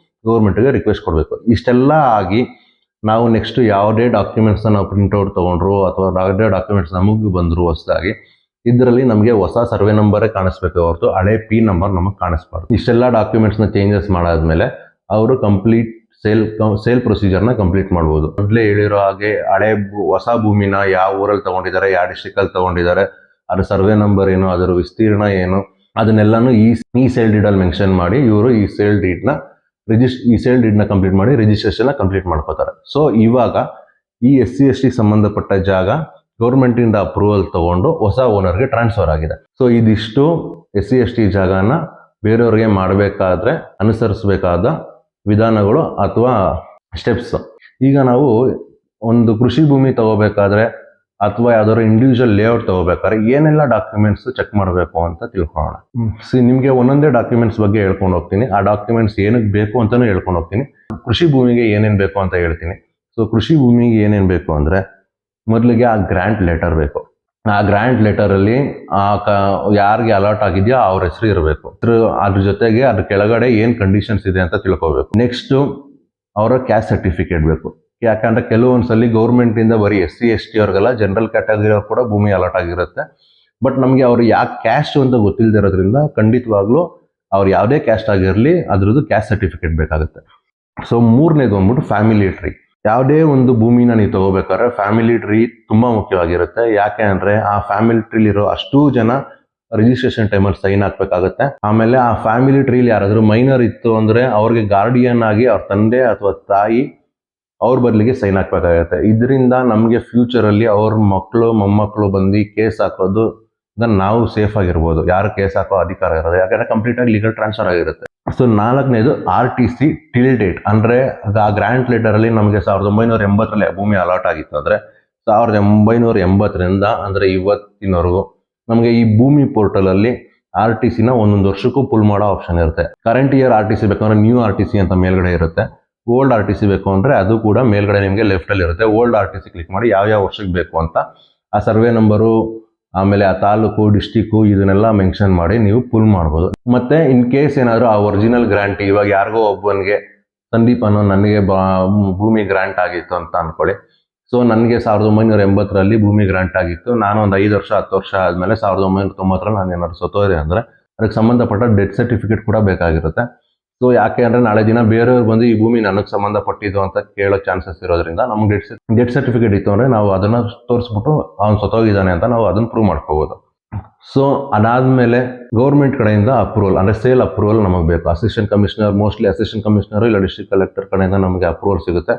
ಗೌರ್ಮೆಂಟ್ಗೆ ರಿಕ್ವೆಸ್ಟ್ ಕೊಡಬೇಕು. ಇಷ್ಟೆಲ್ಲ ಆಗಿ ನಾವು ನೆಕ್ಸ್ಟ್ ಯಾವುದೇ ಡಾಕ್ಯುಮೆಂಟ್ಸ್ನ ನಾವು ಪ್ರಿಂಟ್ಔಟ್ ತೊಗೊಂಡ್ರು ಅಥವಾ ಯಾವುದೇ ಡಾಕ್ಯುಮೆಂಟ್ಸ್ ನಮಗೆ ಬಂದರು ಹೊಸದಾಗಿ, ಇದರಲ್ಲಿ ನಮಗೆ ಹೊಸ ಸರ್ವೆ ನಂಬರೇ ಕಾಣಿಸ್ಬೇಕು ಹೊರತು ಹಳೆ ಪಿ ನಂಬರ್ ನಮಗೆ ಕಾಣಿಸ್ಬಾರ್ದು. ಇಷ್ಟೆಲ್ಲ ಡಾಕ್ಯುಮೆಂಟ್ಸ್ನ ಚೇಂಜಸ್ ಮಾಡಾದ್ಮೇಲೆ ಅವರು ಕಂಪ್ಲೀಟ್ ಸೇಲ್ ಪ್ರೊಸೀಜರ್ನ ಕಂಪ್ಲೀಟ್ ಮಾಡ್ಬೋದು. ಮೊದಲೇ ಹೇಳಿರೋ ಹಾಗೆ ಹೊಸ ಭೂಮಿನ ಯಾವ ಊರಲ್ಲಿ ತಗೊಂಡಿದ್ದಾರೆ, ಯಾವ ಡಿಸ್ಟ್ರಿಕ್ಟಲ್ಲಿ ತಗೊಂಡಿದ್ದಾರೆ, ಅದ್ರ ಸರ್ವೆ ನಂಬರ್ ಏನು, ಅದರ ವಿಸ್ತೀರ್ಣ ಏನು, ಅದನ್ನೆಲ್ಲಾನು ಈ ಸೇಲ್ ಡೀಡಲ್ಲಿ ಮೆನ್ಷನ್ ಮಾಡಿ ಇವರು ಈ ಸೇಲ್ ಡೀಡ್ನ ಕಂಪ್ಲೀಟ್ ಮಾಡಿ ರಿಜಿಸ್ಟ್ರೇಷನ್ ಕಂಪ್ಲೀಟ್ ಮಾಡ್ಕೋತಾರೆ. ಸೊ ಇವಾಗ ಈ SC/ST ಸಂಬಂಧಪಟ್ಟ ಜಾಗ ಗೌರ್ಮೆಂಟ್ ಇಂದ ಅಪ್ರೂವಲ್ ತಗೊಂಡು ಹೊಸ ಓನರ್ಗೆ ಟ್ರಾನ್ಸ್ಫರ್ ಆಗಿದೆ. ಸೊ ಇದಿಷ್ಟು SC/ST ಜಾಗನ ಬೇರೆಯವ್ರಿಗೆ ಮಾಡಬೇಕಾದ್ರೆ ಅನುಸರಿಸಬೇಕಾದ ವಿಧಾನಗಳು ಅಥವಾ ಸ್ಟೆಪ್ಸ್. ಈಗ ನಾವು ಒಂದು ಕೃಷಿ ಭೂಮಿ ತಗೋಬೇಕಾದ್ರೆ ಅಥವಾ ಯಾವ್ದಾದ್ರು ಇಂಡಿವಿಜುವಲ್ ಲೇಔಟ್ ತಗೋಬೇಕಾದ್ರೆ ಏನೆಲ್ಲ ಡಾಕ್ಯುಮೆಂಟ್ಸ್ ಚೆಕ್ ಮಾಡಬೇಕು ಅಂತ ತಿಳ್ಕೊಳ್ಳೋಣ. ನಿಮ್ಗೆ ಒಂದೊಂದೇ ಡಾಕ್ಯುಮೆಂಟ್ಸ್ ಬಗ್ಗೆ ಹೇಳ್ಕೊಂಡು ಹೋಗ್ತೀನಿ. ಆ ಡಾಕ್ಯುಮೆಂಟ್ಸ್ ಏನಕ್ಕೆ ಬೇಕು ಅಂತಾನು ಹೇಳ್ಕೊಂಡು ಹೋಗ್ತೀನಿ. ಕೃಷಿ ಭೂಮಿಗೆ ಏನೇನ್ ಬೇಕು ಅಂತ ಹೇಳ್ತೀನಿ. ಸೊ ಕೃಷಿ ಭೂಮಿಗೆ ಏನೇನ್ ಬೇಕು ಅಂದ್ರೆ ಮೊದಲಿಗೆ ಆ ಗ್ರಾಂಟ್ ಲೆಟರ್ ಬೇಕು. ಆ ಗ್ರಾಂಟ್ ಲೆಟರ್ ಅಲ್ಲಿ ಯಾರಿಗೆ ಅಲಾಟ್ ಆಗಿದೆಯೋ ಅವ್ರ ಹೆಸರು ಇರಬೇಕು. ಅದ್ರ ಜೊತೆಗೆ ಅದ್ರ ಕೆಳಗಡೆ ಏನ್ ಕಂಡೀಷನ್ಸ್ ಇದೆ ಅಂತ ತಿಳ್ಕೋಬೇಕು. ನೆಕ್ಸ್ಟ್ ಅವರ ಕ್ಯಾಸ್ಟ್ ಸರ್ಟಿಫಿಕೇಟ್ ಬೇಕು. ಯಾಕಂದ್ರೆ ಕೆಲವೊಂದ್ಸಲಿ ಗೌರ್ಮೆಂಟ್ ಇಂದ ಬರೀ SC/ST ಅವ್ರಿಗೆಲ್ಲ ಜನರಲ್ ಕ್ಯಾಟಗರಿ ಅವ್ರು ಕೂಡ ಭೂಮಿ ಅಲಾಟ್ ಆಗಿರುತ್ತೆ. ಬಟ್ ನಮ್ಗೆ ಅವ್ರು ಯಾಕೆ ಕ್ಯಾಸ್ಟ್ ಅಂತ ಗೊತ್ತಿಲ್ಲದೆ ಇರೋದ್ರಿಂದ ಖಂಡಿತವಾಗ್ಲೂ ಅವ್ರು ಯಾವುದೇ ಕ್ಯಾಸ್ಟ್ ಆಗಿರಲಿ ಅದ್ರದ್ದು ಕ್ಯಾಸ್ಟ್ ಸರ್ಟಿಫಿಕೇಟ್ ಬೇಕಾಗುತ್ತೆ. ಸೊ ಮೂರನೇದು ಬಂದ್ಬಿಟ್ಟು ಫ್ಯಾಮಿಲಿ ಟ್ರೀ. ಯಾವುದೇ ಒಂದು ಭೂಮಿನ ನೀವು ತಗೋಬೇಕಾದ್ರೆ ಫ್ಯಾಮಿಲಿ ಟ್ರೀ ತುಂಬಾ ಮುಖ್ಯವಾಗಿರುತ್ತೆ. ಯಾಕೆ ಅಂದ್ರೆ ಆ ಫ್ಯಾಮಿಲಿ ಟ್ರೀಲಿ ಇರೋ ಅಷ್ಟೂ ಜನ ರಿಜಿಸ್ಟ್ರೇಷನ್ ಟೈಮಲ್ಲಿ ಸೈನ್ ಹಾಕ್ಬೇಕಾಗುತ್ತೆ. ಆಮೇಲೆ ಆ ಫ್ಯಾಮಿಲಿ ಟ್ರೀಲಿ ಯಾರಾದ್ರೂ ಮೈನರ್ ಇತ್ತು ಅಂದ್ರೆ ಅವ್ರಿಗೆ ಗಾರ್ಡಿಯನ್ ಆಗಿ ಅವ್ರ ತಂದೆ ಅಥವಾ ತಾಯಿ ಅವ್ರ ಬದಲಿಗೆ ಸೈನ್ ಹಾಕ್ಬೇಕಾಗತ್ತೆ. ಇದರಿಂದ ನಮಗೆ ಫ್ಯೂಚರ್ ಅಲ್ಲಿ ಅವ್ರ ಮಕ್ಕಳು ಮೊಮ್ಮಕ್ಕಳು ಬಂದು ಕೇಸ್ ಹಾಕೋದು ನಾವು ಸೇಫ್ ಆಗಿರ್ಬೋದು. ಯಾರು ಕೇಸ್ ಹಾಕೋ ಅಧಿಕಾರ ಇರೋದು, ಯಾಕಂದ್ರೆ ಕಂಪ್ಲೀಟ್ ಆಗಿ ಲೀಗಲ್ ಟ್ರಾನ್ಸ್ಫರ್ ಆಗಿರುತ್ತೆ. ಸೊ ನಾಲ್ಕನೇದು RTC ಟಿಲ್ ಡೇಟ್. ಅಂದ್ರೆ ಆ ಗ್ರಾಂಟ್ ಲೆಟರ್ ಅಲ್ಲಿ ನಮಗೆ 1980ರಲ್ಲಿ ಭೂಮಿ ಅಲಾಟ್ ಆಗಿತ್ತು ಅಂದ್ರೆ 1980ರಿಂದ ಅಂದ್ರೆ ಇವತ್ತಿನವರೆಗೂ ನಮಗೆ ಈ ಭೂಮಿ ಪೋರ್ಟಲ್ ಅಲ್ಲಿ RTCನ ಒಂದೊಂದು ವರ್ಷಕ್ಕೂ ಪುಲ್ ಮಾಡೋ ಆಪ್ಷನ್ ಇರುತ್ತೆ. ಕರೆಂಟ್ ಇಯರ್ RTC ಬೇಕಂದ್ರೆ ನ್ಯೂ RTC ಅಂತ ಮೇಲ್ಗಡೆ ಇರುತ್ತೆ. ಓಲ್ಡ್ RTC ಬೇಕು ಅಂದ್ರೆ ಅದು ಕೂಡ ಮೇಲ್ಗಡೆ ನಿಮಗೆ ಲೆಫ್ಟ್ ಅಲ್ಲಿ ಇರುತ್ತೆ. ಓಲ್ಡ್ RTC ಕ್ಲಿಕ್ ಮಾಡಿ ಯಾವ ವರ್ಷಕ್ಕೆ ಬೇಕು ಅಂತ ಆ ಸರ್ವೆ ನಂಬರು ಆಮೇಲೆ ಆ ತಾಲೂಕು ಡಿಸ್ಟಿಕ್ಕು ಇದನ್ನೆಲ್ಲ ಮೆನ್ಷನ್ ಮಾಡಿ ನೀವು ಪುಲ್ ಮಾಡ್ಬೋದು. ಮತ್ತೆ ಇನ್ ಕೇಸ್ ಏನಾದ್ರು ಆ ಒರಿಜಿನಲ್ ಗ್ರಾಂಟ್ ಇವಾಗ ಯಾರಿಗೋ ಒಬ್ಬನಿಗೆ ಸಂದೀಪ್ ಅನ್ನೋ ನನಗೆ ಭೂಮಿ ಗ್ರಾಂಟ್ ಆಗಿತ್ತು ಅಂತ ಅನ್ಕೊಳ್ಳಿ. ಸೊ ನನಗೆ 1980ರಲ್ಲಿ ಭೂಮಿ ಗ್ರಾಂಟ್ ಆಗಿತ್ತು. ನಾನು ಒಂದು 5 ವರ್ಷ 10 ವರ್ಷ ಆದಮೇಲೆ 1990ರಲ್ಲಿ ನಾನು ಏನಾದ್ರು ಸತ್ತೋದೆ ಅಂದರೆ ಅದಕ್ಕೆ ಸಂಬಂಧಪಟ್ಟ ಡೆತ್ ಸರ್ಟಿಫಿಕೇಟ್ ಕೂಡ ಬೇಕಾಗಿರುತ್ತೆ. ಸೊ ಯಾಕೆ ಅಂದರೆ ನಾಳೆ ದಿನ ಬೇರೆಯವ್ರು ಬಂದು ಈ ಭೂಮಿ ನನಗೆ ಸಂಬಂಧಪಟ್ಟಿದ್ದು ಅಂತ ಕೇಳೋ ಚಾನ್ಸಸ್ ಇರೋದ್ರಿಂದ ನಮ್ಗೆ ಡೆತ್ ಸರ್ಟಿಫಿಕೇಟ್ ಇತ್ತು ಅಂದರೆ ನಾವು ಅದನ್ನು ತೋರಿಸ್ಬಿಟ್ಟು ಅವ್ನು ಸತ್ತೋಗಿದ್ದಾನೆ ಅಂತ ನಾವು ಅದನ್ನು ಪ್ರೂವ್ ಮಾಡ್ಕೋಬೋದು. ಸೊ ಅದಾದಮೇಲೆ ಗೌರ್ಮೆಂಟ್ ಕಡೆಯಿಂದ ಅಪ್ರೂವಲ್ ಅಂದರೆ ಸೇಲ್ ಅಪ್ರೂವಲ್ ನಮಗೆ ಬೇಕು. Assistant commissioner, mostly assistant commissioner ಇಲ್ಲ ಡಿಸ್ಟ್ರಿಕ್ಟ್ ಕಲೆಕ್ಟರ್ ಕಡೆಯಿಂದ ನಮಗೆ ಅಪ್ರೂವಲ್ ಸಿಗುತ್ತೆ.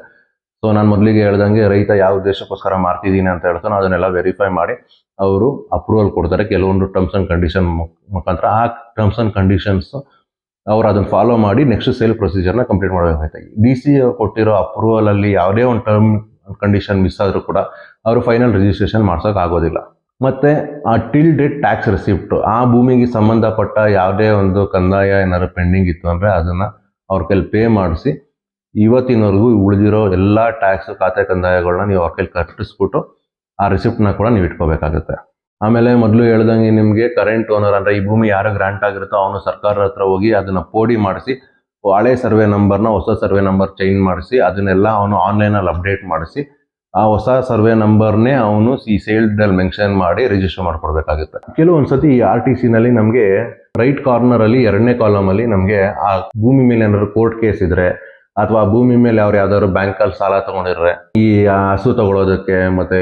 ಸೊ ನಾನು ಮೊದಲಿಗೆ ಹೇಳ್ದಂಗೆ ರೈತ ಯಾವ ಉದ್ದೇಶಕ್ಕೋಸ್ಕರ ಮಾಡ್ತಿದ್ದೀನಿ ಅಂತ ಹೇಳ್ತಾನೋ ಅದನ್ನೆಲ್ಲ ವೆರಿಫೈ ಮಾಡಿ ಅವರು ಅಪ್ರೂವಲ್ ಕೊಡ್ತಾರೆ ಕೆಲವೊಂದು ಟರ್ಮ್ಸ್ ಆ್ಯಂಡ್ ಕಂಡೀಷನ್ ಮುಖಾಂತರ. ಆ ಟರ್ಮ್ಸ್ ಆ್ಯಂಡ್ ಕಂಡೀಷನ್ಸ್ ಅವ್ರು ಅದನ್ನು ಫಾಲೋ ಮಾಡಿ ನೆಕ್ಸ್ಟ್ ಸೇಲ್ ಪ್ರೊಸೀಜರ್ನ ಕಂಪ್ಲೀಟ್ ಮಾಡಬೇಕಾಗುತ್ತೆ. DC ಕೊಟ್ಟಿರೋ ಅಪ್ರೂವಲಲ್ಲಿ ಯಾವುದೇ ಒಂದು ಟರ್ಮ್ ಕಂಡೀಷನ್ ಮಿಸ್ ಆದರೂ ಕೂಡ ಅವರು ಫೈನಲ್ ರಿಜಿಸ್ಟ್ರೇಷನ್ ಮಾಡ್ಸೋಕೆ ಆಗೋದಿಲ್ಲ. ಮತ್ತು ಆ ಟಿಲ್ ಡೇಟ್ ಟ್ಯಾಕ್ಸ್ ರಿಸಿಪ್ಟು, ಆ ಭೂಮಿಗೆ ಸಂಬಂಧಪಟ್ಟ ಯಾವುದೇ ಒಂದು ಕಂದಾಯ ಏನಾದ್ರು ಪೆಂಡಿಂಗ್ ಇತ್ತು ಅಂದರೆ ಅದನ್ನು ಅವ್ರ ಕೈಲಿ ಪೇ ಮಾಡಿಸಿ ಇವತ್ತಿನವರೆಗೂ ಉಳಿದಿರೋ ಎಲ್ಲ ಟ್ಯಾಕ್ಸ್ ಖಾತೆ ಕಂದಾಯಗಳನ್ನ ನೀವು ಅವ್ರ ಕೈಲಿ ಕಟ್ಟಿಸ್ಬಿಟ್ಟು ಆ ರಿಸಿಪ್ಟ್ನ ಕೂಡ ನೀವು ಇಟ್ಕೋಬೇಕಾಗುತ್ತೆ. ಆಮೇಲೆ ಮೊದಲು ಹೇಳ್ದಂಗೆ ನಿಮಗೆ ಕರೆಂಟ್ ಓನರ್ ಅಂದರೆ ಈ ಭೂಮಿ ಯಾರು ಗ್ರಾಂಟ್ ಆಗಿರುತ್ತೋ ಅವನು ಸರ್ಕಾರದ ಹತ್ರ ಹೋಗಿ ಅದನ್ನು ಪೋಡಿ ಮಾಡಿಸಿ ಹಳೆ ಸರ್ವೆ ನಂಬರ್ನ ಹೊಸ ಸರ್ವೆ ನಂಬರ್ ಚೇಂಜ್ ಮಾಡಿಸಿ ಅದನ್ನೆಲ್ಲ ಅವನು ಆನ್ಲೈನಲ್ಲಿ ಅಪ್ಡೇಟ್ ಮಾಡಿಸಿ ಆ ಹೊಸ ಸರ್ವೆ ನಂಬರ್ನೇ ಅವನು ಈ ಸೇಲ್ಡಲ್ಲಿ ಮೆನ್ಷನ್ ಮಾಡಿ ರಿಜಿಸ್ಟರ್ ಮಾಡ್ಕೊಡ್ಬೇಕಾಗುತ್ತೆ. ಕೆಲವೊಂದ್ಸತಿ ಈ RTCನಲ್ಲಿ ನಮಗೆ ರೈಟ್ ಕಾರ್ನರಲ್ಲಿ 2ನೇ ಕಾಲಮಲ್ಲಿ ನಮಗೆ ಆ ಭೂಮಿ ಮೇಲೆ ಏನಾದ್ರು ಕೋರ್ಟ್ ಕೇಸ್ ಇದ್ರೆ ಅಥವಾ ಭೂಮಿ ಮೇಲೆ ಅವ್ರು ಯಾವ್ದಾದ್ರು ಬ್ಯಾಂಕಲ್ಲಿ ಸಾಲ ತಗೊಂಡಿರ್ರೆ ಈ ಹಸು ತಗೊಳ್ಳೋದಕ್ಕೆ ಮತ್ತೆ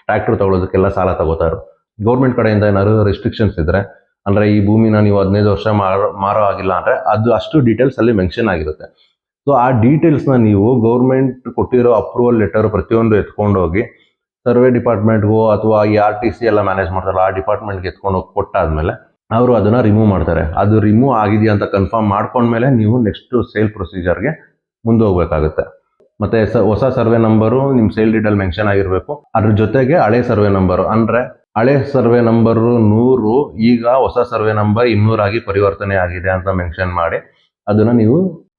ಟ್ರ್ಯಾಕ್ಟರ್ ತಗೊಳ್ಳೋದಕ್ಕೆಲ್ಲ ಸಾಲ ತಗೋತಾರೆ. ಗೌರ್ಮೆಂಟ್ ಕಡೆಯಿಂದ ಏನಾದ್ರು ರೆಸ್ಟ್ರಿಕ್ಷನ್ಸ್ ಇದ್ರೆ ಅಂದರೆ ಈ ಭೂಮಿನ ನೀವು 15 ವರ್ಷ ಮಾರೋ ಆಗಿಲ್ಲ ಅಂದರೆ ಅದು ಅಷ್ಟು ಡೀಟೇಲ್ಸ್ ಅಲ್ಲಿ ಮೆನ್ಷನ್ ಆಗಿರುತ್ತೆ. ಸೊ ಆ ಡೀಟೇಲ್ಸ್ನ ನೀವು ಗೌರ್ಮೆಂಟ್ ಕೊಟ್ಟಿರೋ ಅಪ್ರೂವಲ್ ಲೆಟರ್ ಪ್ರತಿಯೊಂದು ಎತ್ಕೊಂಡು ಹೋಗಿ ಸರ್ವೆ ಡಿಪಾರ್ಟ್ಮೆಂಟ್ಗೋ ಅಥವಾ ಈ RTC ಎಲ್ಲ ಮ್ಯಾನೇಜ್ ಮಾಡ್ತಾರಲ್ಲ ಆ ಡಿಪಾರ್ಟ್ಮೆಂಟ್ಗೆ ಎತ್ಕೊಂಡು ಹೋಗಿ ಕೊಟ್ಟಾದ್ಮೇಲೆ ಅವರು ಅದನ್ನು ರಿಮೂವ್ ಮಾಡ್ತಾರೆ. ಅದು ರಿಮೂವ್ ಆಗಿದೆಯಾ ಅಂತ ಕನ್ಫರ್ಮ್ ಮಾಡ್ಕೊಂಡ್ಮೇಲೆ ನೀವು ನೆಕ್ಸ್ಟ್ ಸೇಲ್ ಪ್ರೊಸೀಜರ್ಗೆ ಮುಂದೆ ಹೋಗ್ಬೇಕಾಗುತ್ತೆ. ಮತ್ತೆ ಹೊಸ ಸರ್ವೆ ನಂಬರು ನಿಮ್ಮ ಸೇಲ್ ಡೀಟೇಲ್ ಮೆನ್ಷನ್ ಆಗಿರಬೇಕು. ಅದ್ರ ಜೊತೆಗೆ ಹಳೆ ಸರ್ವೆ ನಂಬರು ಅಂದರೆ ಹಳೆ ಸರ್ವೆ ನಂಬರು 100 ಈಗ ಹೊಸ ಸರ್ವೆ ನಂಬರ್ 200 ಆಗಿ ಪರಿವರ್ತನೆ ಆಗಿದೆ ಅಂತ ಮೆನ್ಷನ್ ಮಾಡಿ ಅದನ್ನು ನೀವು